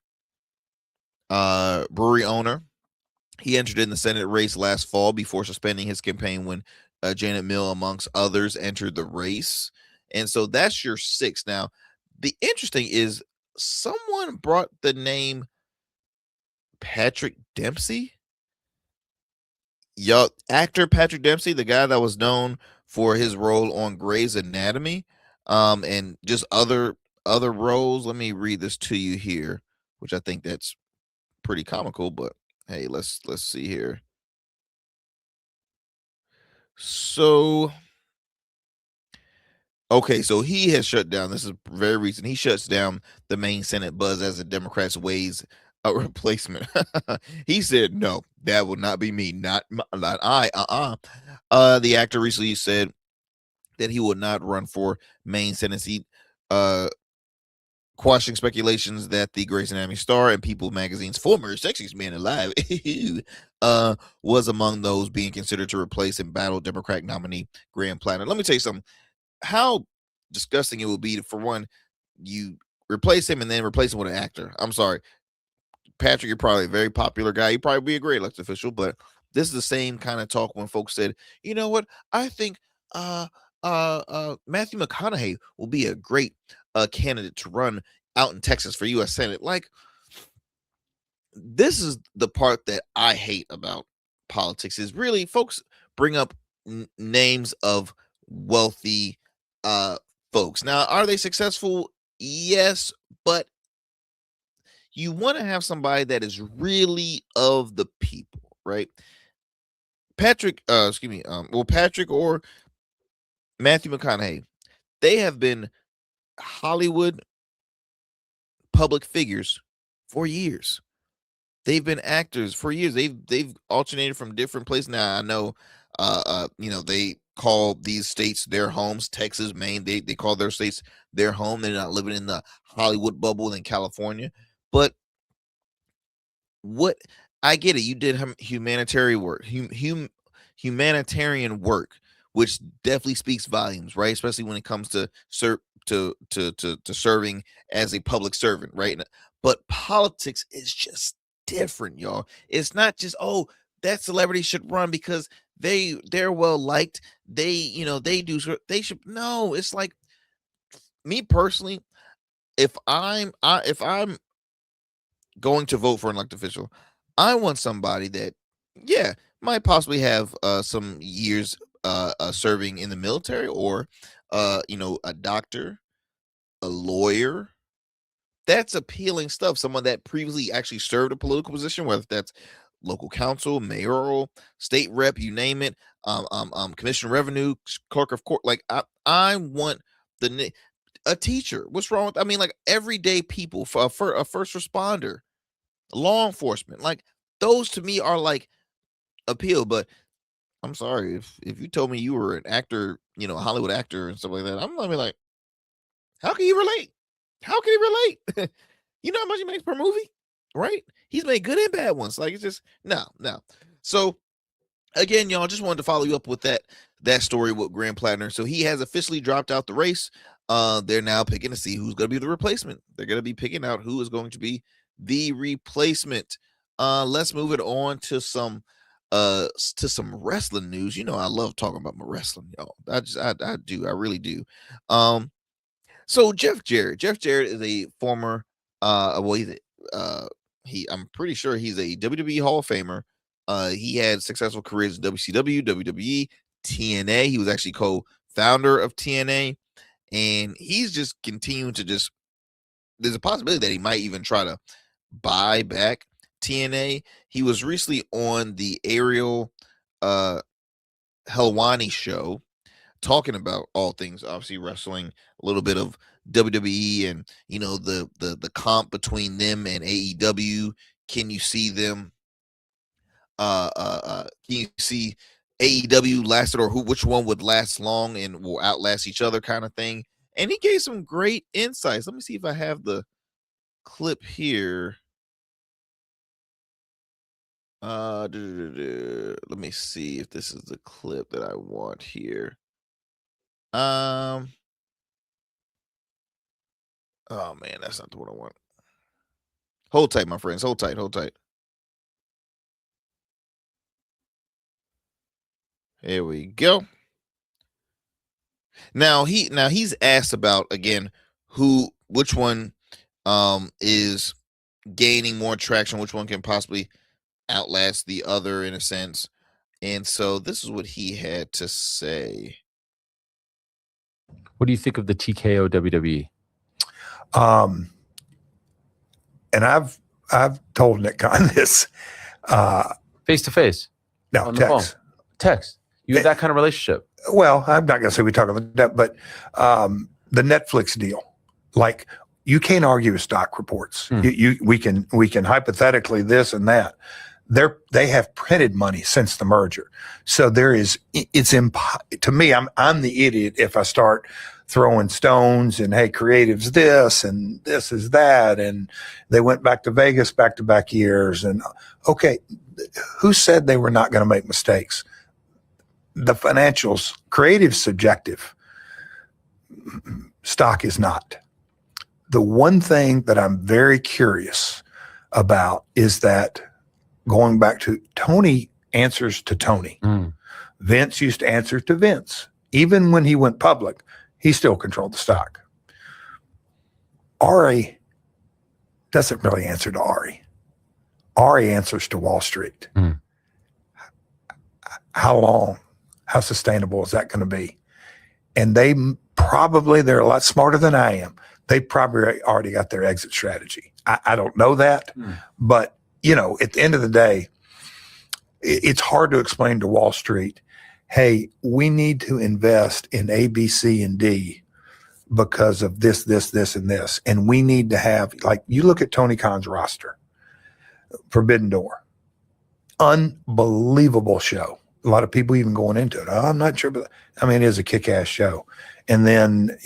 brewery owner. He entered in the Senate race last fall before suspending his campaign when Janet Mill, amongst others, entered the race. And so that's your 6. Now, the interesting is someone brought the name Patrick Dempsey. Actor Patrick Dempsey, the guy that was known for his role on Grey's Anatomy, and just other roles. Let me read this to you here, which I think that's pretty comical, but hey, let's see here. So so he has shut down. This is very recent. He shuts down the Maine Senate buzz as the Democrats weighs a replacement. He said, "No, that will not be me. Not I. The actor recently said that he would not run for Maine Senate seat, quashing speculations that the Grey's Anatomy star and People magazine's former sexiest man alive was among those being considered to replace embattled Democratic nominee Graham Platner." Let me tell you something. How disgusting it would be for one, you replace him and then replace him with an actor. I'm sorry, Patrick, you're probably a very popular guy. You'd probably be a great elected official, but this is the same kind of talk when folks said, you know what, I think Matthew McConaughey will be a great candidate to run out in Texas for U.S. Senate. Like, this is the part that I hate about politics, is really folks bring up names of wealthy folks. Now, are they successful? Yes, but you want to have somebody that is really of the people, right? Patrick or Matthew McConaughey, they have been Hollywood public figures for years. They've been actors for years. They've alternated from different places. Now, I know they call these states their homes. Texas, Maine, they call their states their home. They're not living in the Hollywood bubble in California. But what I get it, you did humanitarian work, which definitely speaks volumes, right? Especially when it comes to serving as a public servant, right? But politics is just different, y'all. It's not just, oh, that celebrity should run because they're well liked. They should. No, it's like, me personally, if I'm going to vote for an elected official, I want somebody that, yeah, might possibly have some years serving in the military, or a doctor, a lawyer. That's appealing stuff. Someone that previously actually served a political position, whether that's local council, mayoral, state rep, you name it, commissioner revenue, clerk of court. Like, I want a teacher. What's wrong with, I mean, like, everyday people, for a first responder, law enforcement. Like, those to me are like appeal. But I'm sorry, if you told me you were an actor, a Hollywood actor and stuff like that, I'm gonna be like, how can you relate? How can he relate? You know how much he makes per movie, right? He's made good and bad ones. Like, it's just no. So again, y'all, just wanted to follow you up with that story with Graham Platner. So he has officially dropped out the race. They're now picking to see who's going to be the replacement. They're going to be picking out who is going to be the replacement. Let's move it on to some wrestling news. I love talking about my wrestling, y'all. I do. I really do. So Jeff Jarrett is a former I'm pretty sure he's a WWE Hall of Famer. He had successful careers in WCW, WWE, TNA. He was actually co-founder of TNA, and he's just continuing to there's a possibility that he might even try to buy back TNA. He was recently on the Ariel Helwani show, talking about all things, obviously wrestling, a little bit of WWE, and the comp between them and AEW. Can you see them? Can you see AEW lasted, or which one would last long and will outlast each other, kind of thing? And he gave some great insights. Let me see if I have the clip here. Let me see if this is the clip that I want here. Oh man, that's not the one I want. Hold tight, my friends. Hold tight. Here we go. Now he's asked about, again, which one is gaining more traction, which one can possibly outlast the other, in a sense. And so this is what he had to say. What do you think of the TKO WWE? And I've told Nick on this. Face to face? No, on text. Text. You have that kind of relationship? Well, I'm not going to say we talk about that, but the Netflix deal, like, you can't argue with stock reports. We can hypothetically this and that. They have printed money since the merger, so to me, I'm the idiot if I start throwing stones and, hey, creative's this and this is that, and they went back to Vegas back-to-back years, and okay, who said they were not going to make mistakes? The financials, creative's subjective. Stock is not. The one thing that I'm very curious about is that going back to Tony answers to Tony. Vince used to answer to Vince. Even when he went public, he still controlled the stock. Ari doesn't really answer to Ari. Ari answers to Wall Street. How long? How sustainable is that going to be? And they're a lot smarter than I am. They probably already got their exit strategy. I don't know that, but at the end of the day, it's hard to explain to Wall Street, hey, we need to invest in A, B, C, and D because of this, and this. And we need to have, like, you look at Tony Khan's roster, Forbidden Door, unbelievable show. A lot of people even going into it. Oh, I'm not sure, but I mean, it is a kick-ass show. And then,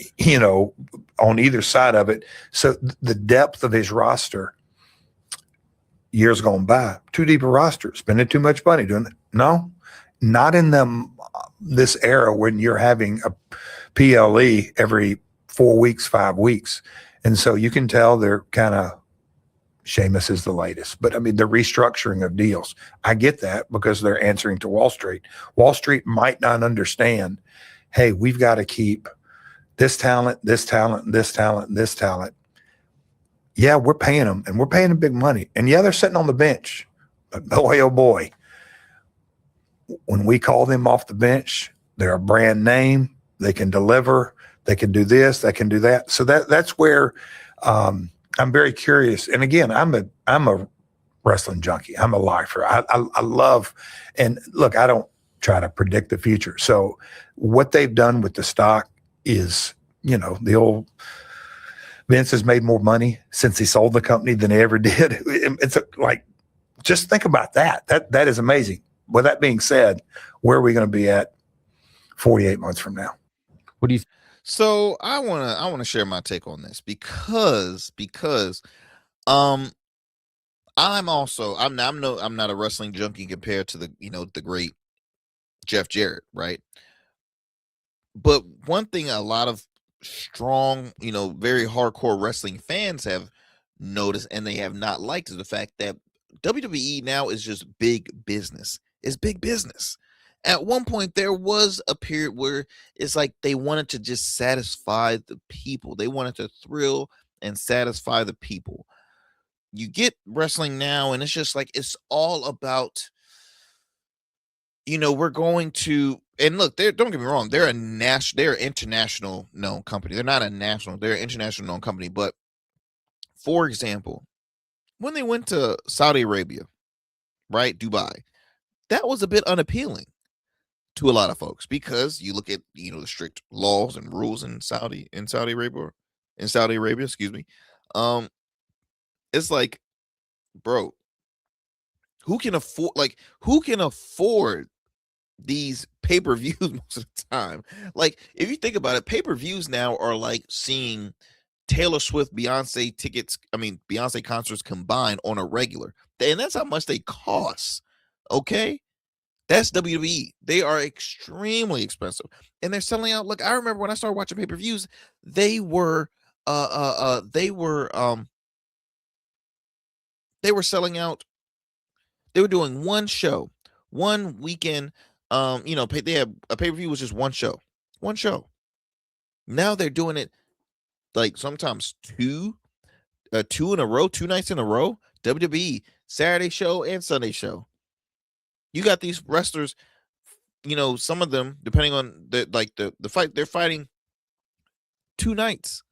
on either side of it, so the depth of his roster, years gone by, too deep a roster, spending too much money doing it. No, not in this era when you're having a PLE every 4 weeks, 5 weeks. And so you can tell they're kind of, Seamus is the latest, but I mean, the restructuring of deals, I get that because they're answering to Wall Street. Wall Street might not understand, hey, we've got to keep this talent, this talent, this talent, this talent. Yeah, we're paying them, and we're paying them big money. And yeah, they're sitting on the bench. But boy, oh boy, when we call them off the bench, they're a brand name. They can deliver. They can do this. They can do that. So that's where I'm very curious. And again, I'm a wrestling junkie. I'm a lifer. I love, and look, I don't try to predict the future. So what they've done with the stock is, the old Vince has made more money since he sold the company than he ever did. It's just think about that. That is amazing. With that being said, where are we going to be at 48 months from now? What do you So I wanna share my take on this because I'm not a wrestling junkie compared to the great Jeff Jarrett, right? But one thing a lot of strong, very hardcore wrestling fans have noticed and they have not liked is the fact that WWE now is just big business. It's big business. At one point, there was a period where it's like they wanted to just satisfy the people. They wanted to thrill and satisfy the people. You get wrestling now, and it's just like it's all about, we're going to, and look, don't get me wrong, they're an international known company. They're not a national, they're an international known company. But for example, when they went to Saudi Arabia, right, Dubai, that was a bit unappealing to a lot of folks because you look at the strict laws and rules in Saudi Arabia, excuse me. It's like, bro, who can afford these pay-per-views most of the time? Like, if you think about it, pay-per-views now are like seeing Taylor Swift, Beyonce concerts combined on a regular, and that's how much they cost. Okay. That's WWE. They are extremely expensive, and they're selling out. Look, I remember when I started watching pay-per-views, they were selling out. They were doing one show, one weekend. They had a pay-per-view was just one show. Now they're doing it like sometimes two in a row, 2 nights in a row. WWE Saturday show and Sunday show. You got these wrestlers, some of them, depending on the fight, they're fighting 2 nights.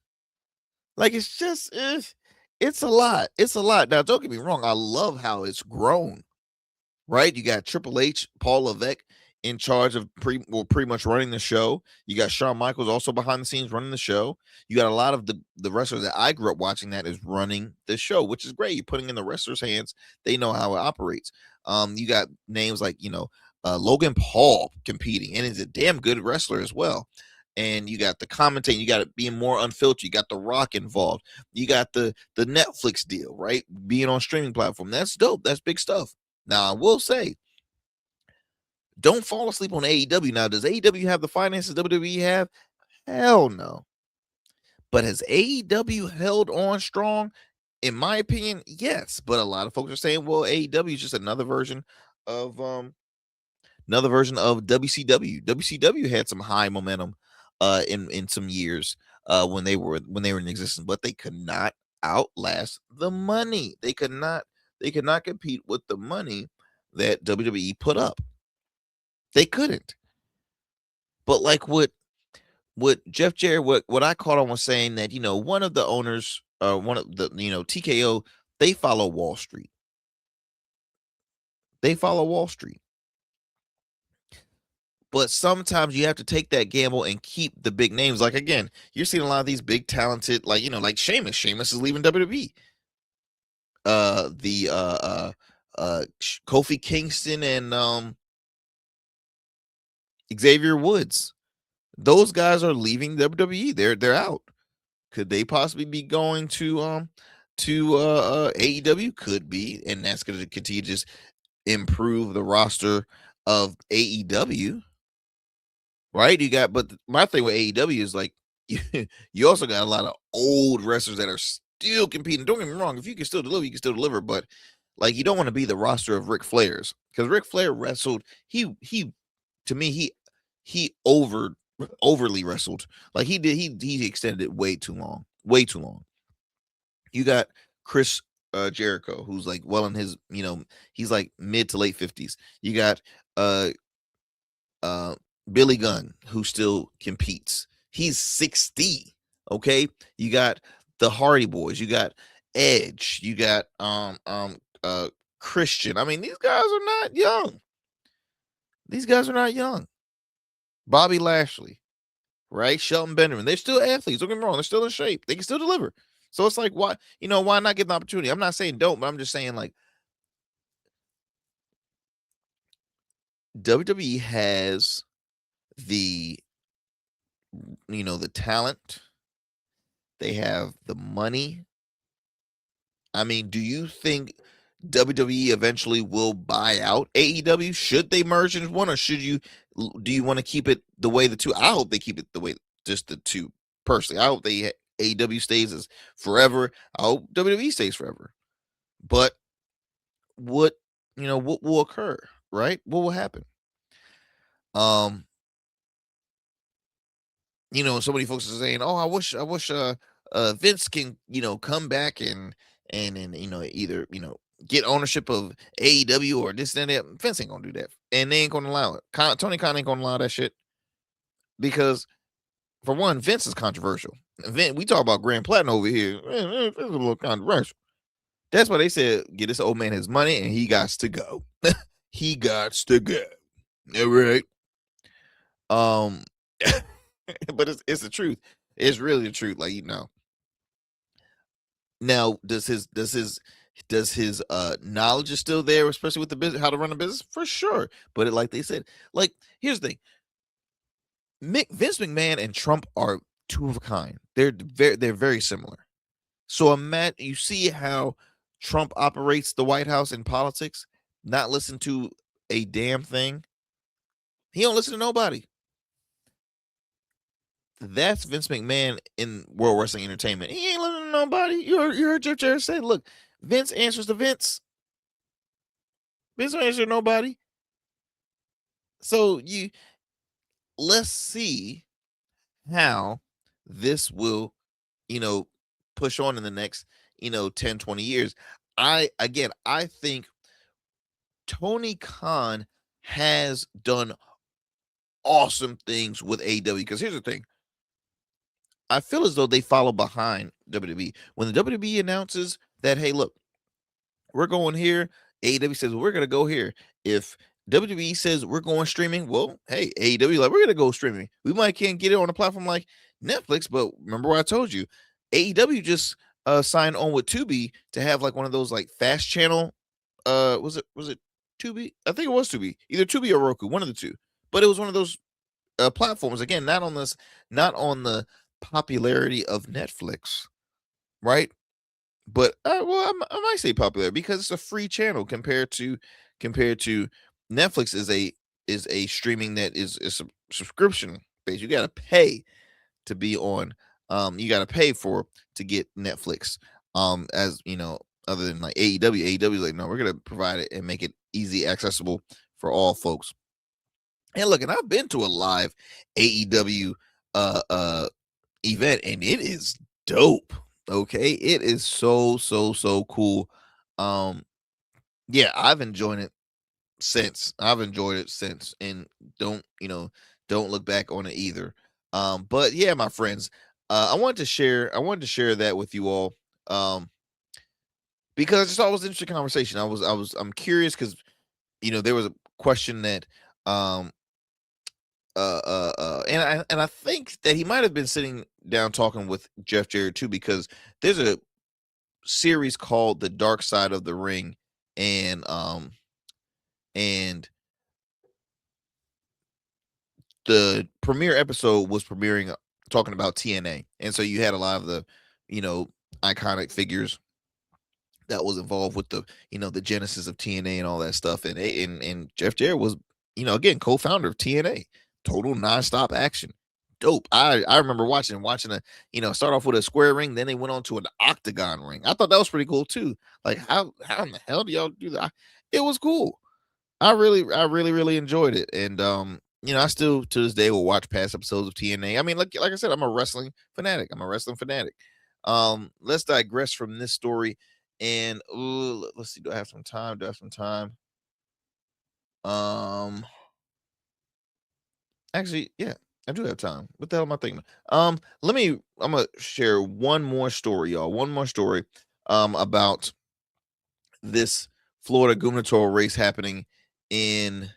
Like, it's just, it's a lot. It's a lot. Now, don't get me wrong. I love how it's grown, right? You got Triple H, Paul Levesque in charge of pretty much running the show. You got Shawn Michaels also behind the scenes running the show. You got a lot of the wrestlers that I grew up watching that is running the show, which is great. You're putting in the wrestlers' hands. They know how it operates. You got names like, Logan Paul competing, and he's a damn good wrestler as well. And you got the commentating, you got it being more unfiltered. You got The Rock involved. You got the Netflix deal, right? Being on streaming platform. That's dope. That's big stuff. Now, I will say, don't fall asleep on AEW. Now, does AEW have the finances WWE have? Hell no. But has AEW held on strong? In my opinion, yes. But a lot of folks are saying, well, AEW is just another version of WCW. WCW had some high momentum in some years when they were in existence, but they could not outlast the money. They could not compete with the money that WWE put up. They couldn't. But like what Jeff Jarrett, what I caught on was saying that, one of the owners, one of the, TKO, they follow Wall Street. They follow Wall Street. But sometimes you have to take that gamble and keep the big names. Like, again, you're seeing a lot of these big talented, like, like Sheamus. Sheamus is leaving WWE. Kofi Kingston and Xavier Woods. Those guys are leaving WWE. They're out. Could they possibly be going to AEW? Could be, and that's going to continue to just improve the roster of AEW. Right? But my thing with AEW is like you also got a lot of old wrestlers that are still competing. Don't get me wrong, if you can still deliver, you can still deliver, but like you don't want to be the roster of Ric Flair's, because Ric Flair wrestled, he to me overly wrestled. Like he extended it way too long. You got Chris Jericho, who's like well in his, he's like mid to late 50s. You got Billy Gunn, who still competes. He's 60. Okay. You got the Hardy Boys. You got Edge. You got Christian. I mean, these guys are not young. Bobby Lashley, right? Shelton Benjamin. They're still athletes. Don't get me wrong. They're still in shape. They can still deliver. So it's like, why not give them the opportunity? I'm not saying don't, but I'm just saying like WWE has the talent. They have the money. I mean, do you think WWE eventually will buy out AEW? Should they merge into one, or do you want to keep it the way the two? I hope they keep it the way just the two. Personally, I hope AEW stays as forever. I hope WWE stays forever. But what will occur, right? What will happen? So many folks are saying, "Oh, I wish Vince can, come back and either, get ownership of AEW or this and that." Vince ain't gonna do that, and they ain't gonna allow it. Tony Khan ain't gonna allow that shit, because for one, Vince is controversial. We talk about Graham Platner over here. It's a little controversial. That's why they said, get this old man his money and he got to go. He got to go. All right. But it's the truth. It's really the truth. Like, Now, does his knowledge is still there, especially with the business, how to run a business? For sure. But like they said, like, here's the thing. Vince McMahon and Trump are two of a kind. They're very similar. So you see how Trump operates the White House in politics, not listen to a damn thing. He don't listen to nobody. That's Vince McMahon in World Wrestling Entertainment. He ain't listening to nobody. You heard Jeff Jarrett say, look, Vince answers to Vince. Vince don't answer to nobody. So let's see how this will, push on in the next, 10, 20 years. I think Tony Khan has done awesome things with AEW, because here's the thing. I feel as though they follow behind WWE. When the WWE announces that, hey, look, we're going here, AEW says, well, we're going to go here. If WWE says we're going streaming, well, hey, AEW, like, we're going to go streaming. We might can't get it on a platform like Netflix, but remember what I told you, AEW just signed on with Tubi to have like one of those like fast channel. Was it Tubi? I think it was Tubi, either Tubi or Roku, one of the two. But it was one of those platforms. Again, not on the popularity of Netflix, right? But I might say popular because it's a free channel compared to Netflix is a streaming that is a subscription base. You got to pay to be on you got to pay to get Netflix. As you know, other than like AEW is like, no, we're gonna provide it and make it easy accessible for all folks. And look, and I've been to a live AEW event, and it is dope. Okay, it is so cool. Yeah, I've enjoyed it since, and don't look back on it either. But yeah, my friends, I wanted to share that with you all, because it's always an interesting conversation. I'm curious because there was a question that and I think that he might have been sitting down talking with Jeff Jarrett too, because there's a series called The Dark Side of the Ring, and the premiere episode was premiering talking about TNA, and so you had a lot of the iconic figures that was involved with the the genesis of TNA and all that stuff, and Jeff Jarrett was again co-founder of TNA. Total nonstop action, dope. I remember watching a start off with a square ring, then they went on to an octagon ring. I thought that was pretty cool too. Like how in the hell do y'all do that? It was cool. I really enjoyed it, and I still to this day will watch past episodes of TNA. I mean, like I said, I'm a wrestling fanatic. Let's digress from this story, and let's see. Do I have some time? Actually, yeah, I do have time. What the hell am I thinking? I'm gonna share one more story, y'all. One more story about this Florida gubernatorial race happening in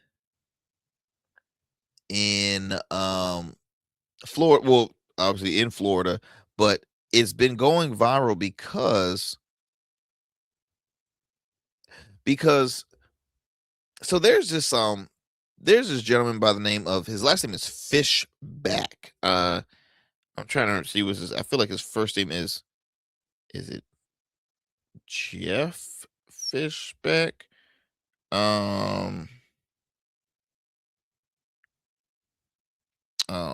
Florida. Well, obviously in Florida, but it's been going viral because so there's this gentleman by the name of, his last name is Fishback. I'm trying to see what his, I feel like his first name is it Jeff Fishback? Oh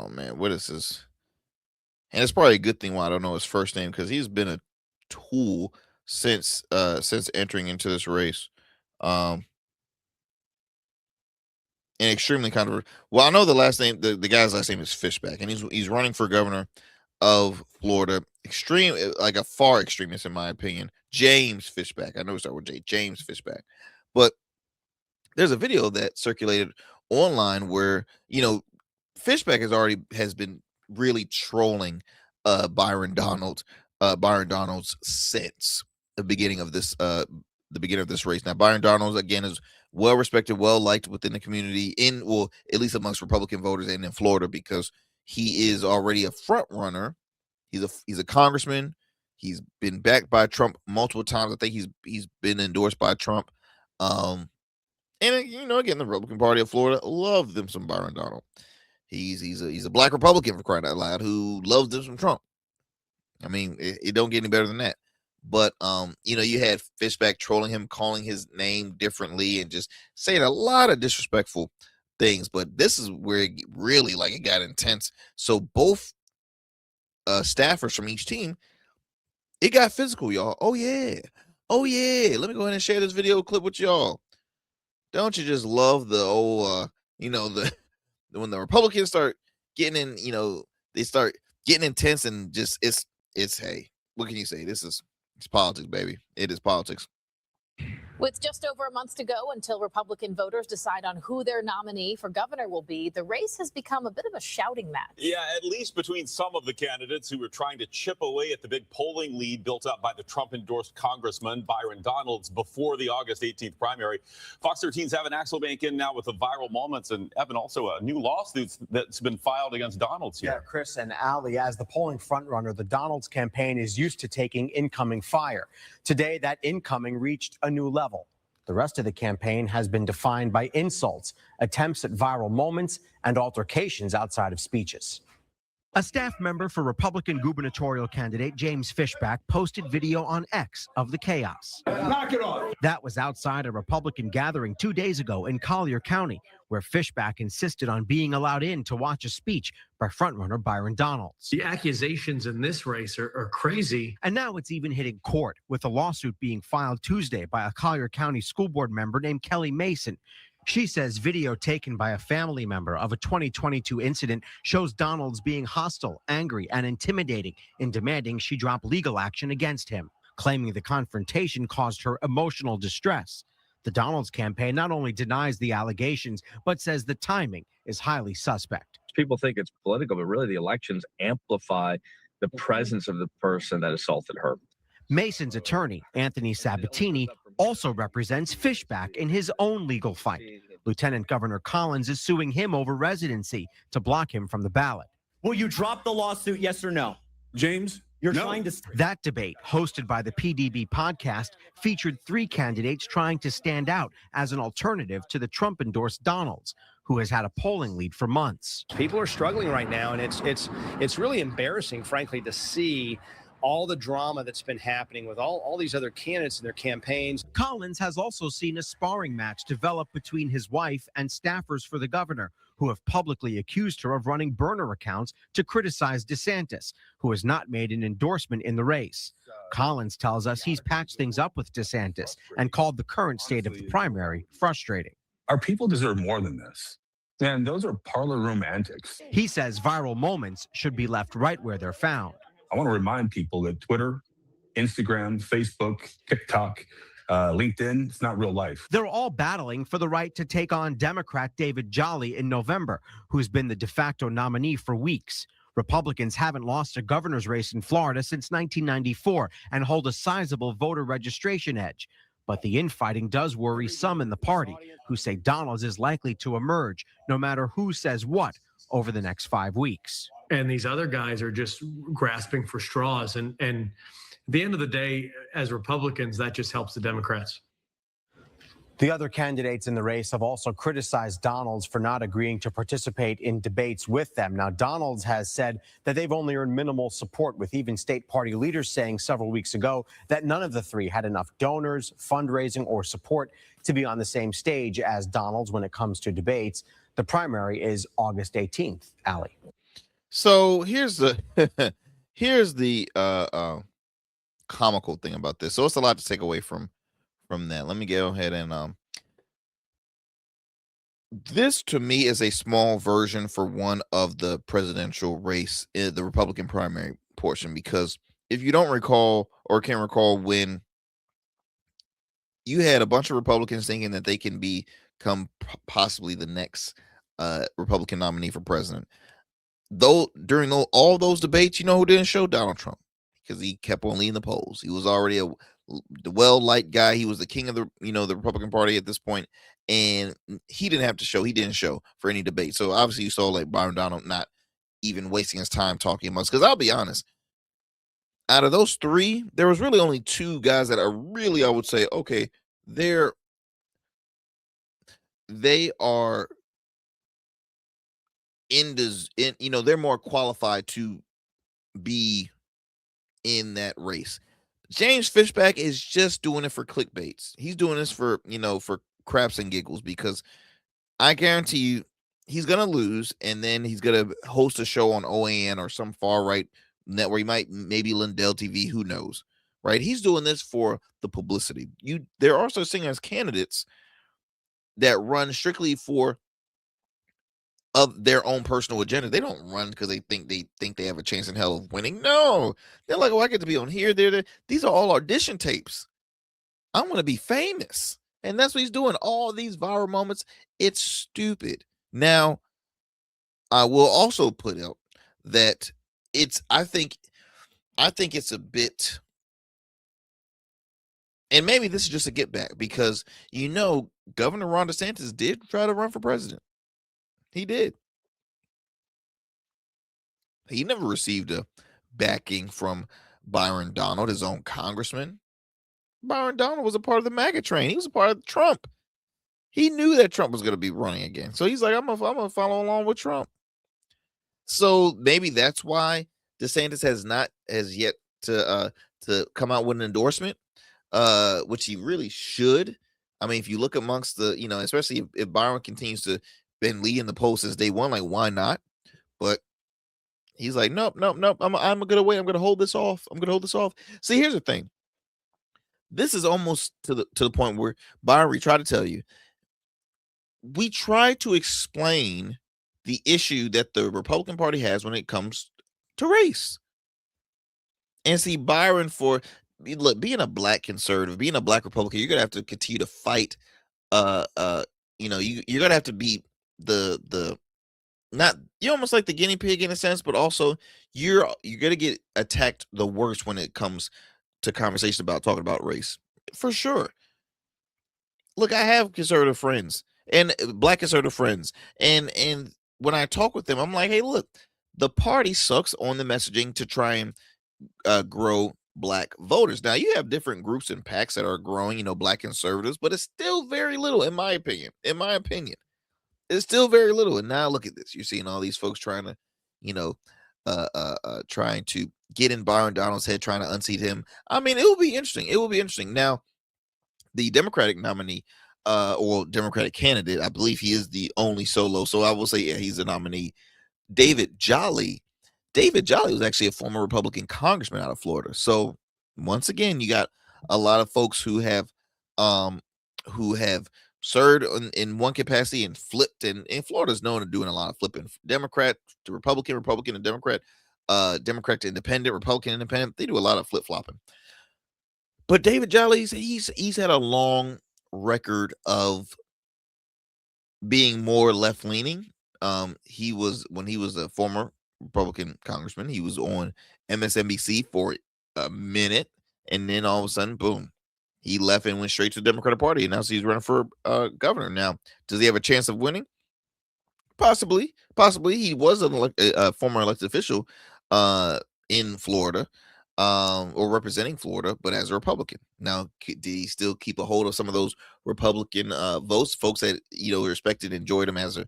man, what is this? And it's probably a good thing why I don't know his first name, because he's been a tool since entering into this race. And extremely controversial. Well, I know the last name, the guy's last name is Fishback, and he's running for governor of Florida. Extreme, like a far extremist in my opinion. James Fishback. I know it's started with J. James Fishback. But there's a video that circulated online where Fishback has been really trolling Byron Donalds since the beginning of this race. Now, Byron Donalds again is well respected, well liked within the community, at least amongst Republican voters and in Florida, because he is already a front runner. He's a congressman. He's been backed by Trump multiple times. I think he's been endorsed by Trump. And again, the Republican Party of Florida love them some Byron Donald. He's a black Republican, for crying out loud, who loves them some Trump. I mean, it don't get any better than that. But you had Fishback trolling him, calling his name differently, and just saying a lot of disrespectful things. But this is where it really it got intense. So both staffers from each team, it got physical, y'all. Oh yeah. Let me go ahead and share this video clip with y'all. Don't you just love the old when the Republicans start getting in, they start getting intense, and just it's hey, what can you say? It's politics, baby. It is politics. With just over a month to go until Republican voters decide on who their nominee for governor will be, the race has become a bit of a shouting match. Yeah, at least between some of the candidates who were trying to chip away at the big polling lead built up by the Trump-endorsed Congressman Byron Donalds before the August 18th primary. Fox 13's Evan Axelbank in now with the viral moments, and Evan, also a new lawsuit that's been filed against Donalds here. Yeah, Chris and Ali, as the polling frontrunner, the Donalds campaign is used to taking incoming fire. Today, that incoming reached a new level. The rest of the campaign has been defined by insults, attempts at viral moments, and altercations outside of speeches. A staff member for Republican gubernatorial candidate James Fishback posted video on X of the chaos. Knock it off. That was outside a Republican gathering 2 days ago in Collier County, where Fishback insisted on being allowed in to watch a speech by frontrunner Byron Donalds. The accusations in this race are crazy. And now it's even hitting court, with a lawsuit being filed Tuesday by a Collier County school board member named Kelly Mason. She says video taken by a family member of a 2022 incident shows Donalds being hostile, angry, and intimidating in demanding she drop legal action against him, claiming the confrontation caused her emotional distress. The Donalds campaign not only denies the allegations, but says the timing is highly suspect. People think it's political, but really the elections amplify the presence of the person that assaulted her. Mason's attorney, Anthony Sabatini, also represents Fishback in his own legal fight. Lieutenant Governor Collins is suing him over residency to block him from the ballot. Will you drop the lawsuit, yes or no? James, you're no. trying to... That debate, hosted by the PDB podcast, featured 3 candidates trying to stand out as an alternative to the Trump-endorsed Donalds, who has had a polling lead for months. People are struggling right now, and it's really embarrassing, frankly, to see all the drama that's been happening with all these other candidates and their campaigns. Collins has also seen a sparring match develop between his wife and staffers for the governor, who have publicly accused her of running burner accounts to criticize DeSantis, who has not made an endorsement in the race. Collins tells us he's patched things up with DeSantis and called the current state of the primary frustrating. Our people deserve more than this. And those are parlor room antics. He says viral moments should be left right where they're found. I want to remind people that Twitter, Instagram, Facebook, TikTok, LinkedIn, it's not real life. They're all battling for the right to take on Democrat David Jolly in November, who's been the de facto nominee for weeks. Republicans haven't lost a governor's race in Florida since 1994 and hold a sizable voter registration edge. But the infighting does worry some in the party, who say Donalds is likely to emerge, no matter who says what, over the next 5 weeks. And these other guys are just grasping for straws. And at the end of the day, as Republicans, that just helps the Democrats. The other candidates in the race have also criticized Donalds for not agreeing to participate in debates with them. Now, Donalds has said that they've only earned minimal support, with even state party leaders saying several weeks ago that none of the 3 had enough donors, fundraising, or support to be on the same stage as Donalds when it comes to debates. The primary is August 18th, Allie. So here's the comical thing about this. So it's a lot to take away from that. Let me go ahead and this to me is a small version for one of the presidential race, the Republican primary portion, because if you don't recall or can recall, when you had a bunch of Republicans thinking that they can become possibly the next Republican nominee for president. Though during all those debates, you know who didn't show? Donald Trump, because he kept on leading the polls. He was already the well-liked guy. He was the king of the Republican Party at this point, and he didn't have to show. He didn't show for any debate. So obviously, you saw like Byron Donald not even wasting his time talking about. Because I'll be honest, out of those 3, there was really only 2 guys that are really, I would say, okay, they are. They're more qualified to be in that race. James Fishback is just doing it for clickbaits. He's doing this for craps and giggles, because I guarantee you he's gonna lose, and then he's gonna host a show on OAN or some far right network. He maybe Lindell TV, who knows, right? He's doing this for the publicity. There are also singing as candidates that run strictly for of their own personal agenda. They don't run because they think they have a chance in hell of winning. No, they're like, oh, I get to be on here, there. These are all audition tapes. I want to be famous, and that's what he's doing. All these viral moments. It's stupid. Now, I will also put out that I think it's a bit, and maybe this is just a get back, because Governor Ron DeSantis did try to run for president. He did. He never received a backing from Byron Donald, his own congressman. Byron Donald was a part of the MAGA train. He was a part of Trump. He knew that Trump was going to be running again. So he's like, I'm gonna follow along with Trump. So maybe that's why DeSantis has yet to come out with an endorsement, which he really should. I mean, if you look amongst the, especially if Byron continues to been leading the poll since day one, like why not? But he's like, nope. I'm gonna wait. I'm gonna hold this off. See, here's the thing. This is almost to the point where Byron, we try to tell you, we try to explain the issue that the Republican Party has when it comes to race. And see, Byron, being a black conservative, being a black Republican, you're gonna have to continue to fight. You're gonna have to be you're almost like the guinea pig in a sense, but also you're gonna get attacked the worst when it comes to conversation about talking about race, for sure. Look, I have conservative friends and black conservative friends, and when I talk with them, I'm like, hey, look, the party sucks on the messaging to try and grow black voters. Now you have different groups and PACs that are growing, black conservatives, but it's still very little, in my opinion. It's still very little. And now look at this. You're seeing all these folks trying to, trying to get in Byron Donald's head, trying to unseat him. I mean, it will be interesting. Now, the Democratic nominee, or Democratic candidate, I believe he is the only solo. So I will say, yeah, he's the nominee. David Jolly was actually a former Republican congressman out of Florida. So once again, you got a lot of folks who have served in one capacity and flipped, and Florida's known to doing a lot of flipping. Democrat to Republican, Republican to Democrat, Democrat to Independent, Republican Independent. They do a lot of flip flopping. But David Jolly, he's had a long record of being more left leaning. When he was a former Republican congressman, he was on MSNBC for a minute, and then all of a sudden, boom, he left and went straight to the Democratic Party, and now he's running for governor. Now, does he have a chance of winning? Possibly. He was a former elected official in Florida, or representing Florida, but as a Republican. Now, did he still keep a hold of some of those Republican votes, folks that respected and enjoyed him as a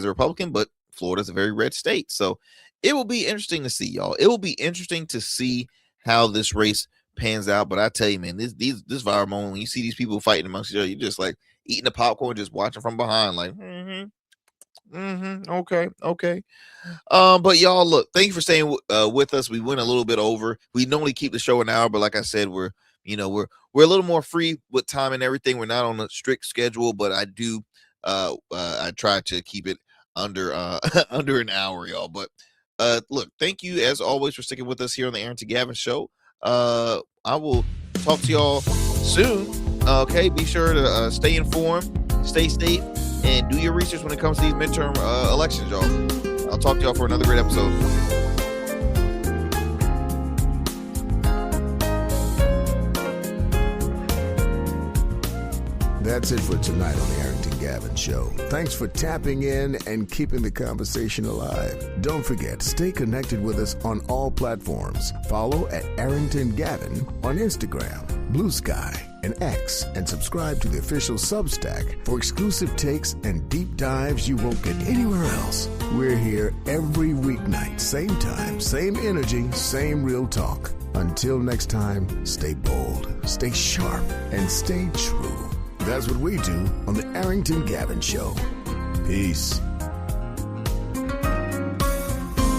Republican? But Florida's a very red state, so it will be interesting to see, y'all. It will be interesting to see how this race pans out. But I tell you, man, this viral moment when you see these people fighting amongst each other, you're just like eating the popcorn, just watching from behind, like, okay. But y'all, look, thank you for staying with us. We went a little bit over. We normally keep the show an hour, but like I said, we're a little more free with time and everything. We're not on a strict schedule, but I do I try to keep it under an hour, y'all. But look, thank you as always for sticking with us here on the Arrington Gavin Show. I will talk to y'all soon. Okay, be sure to stay informed, stay safe, and do your research when it comes to these midterm elections, y'all. I'll talk to y'all for another great episode. That's it for tonight on the Arrington Gavin Show. Thanks for tapping in and keeping the conversation alive. Don't forget, stay connected with us on all platforms. Follow at Arrington Gavin on Instagram, Blue Sky, and X, and subscribe to the official Substack for exclusive takes and deep dives you won't get anywhere else. We're here every weeknight, same time, same energy, same real talk. Until next time, stay bold, stay sharp, and stay true. That's what we do on the Arrington Gavin Show. Peace.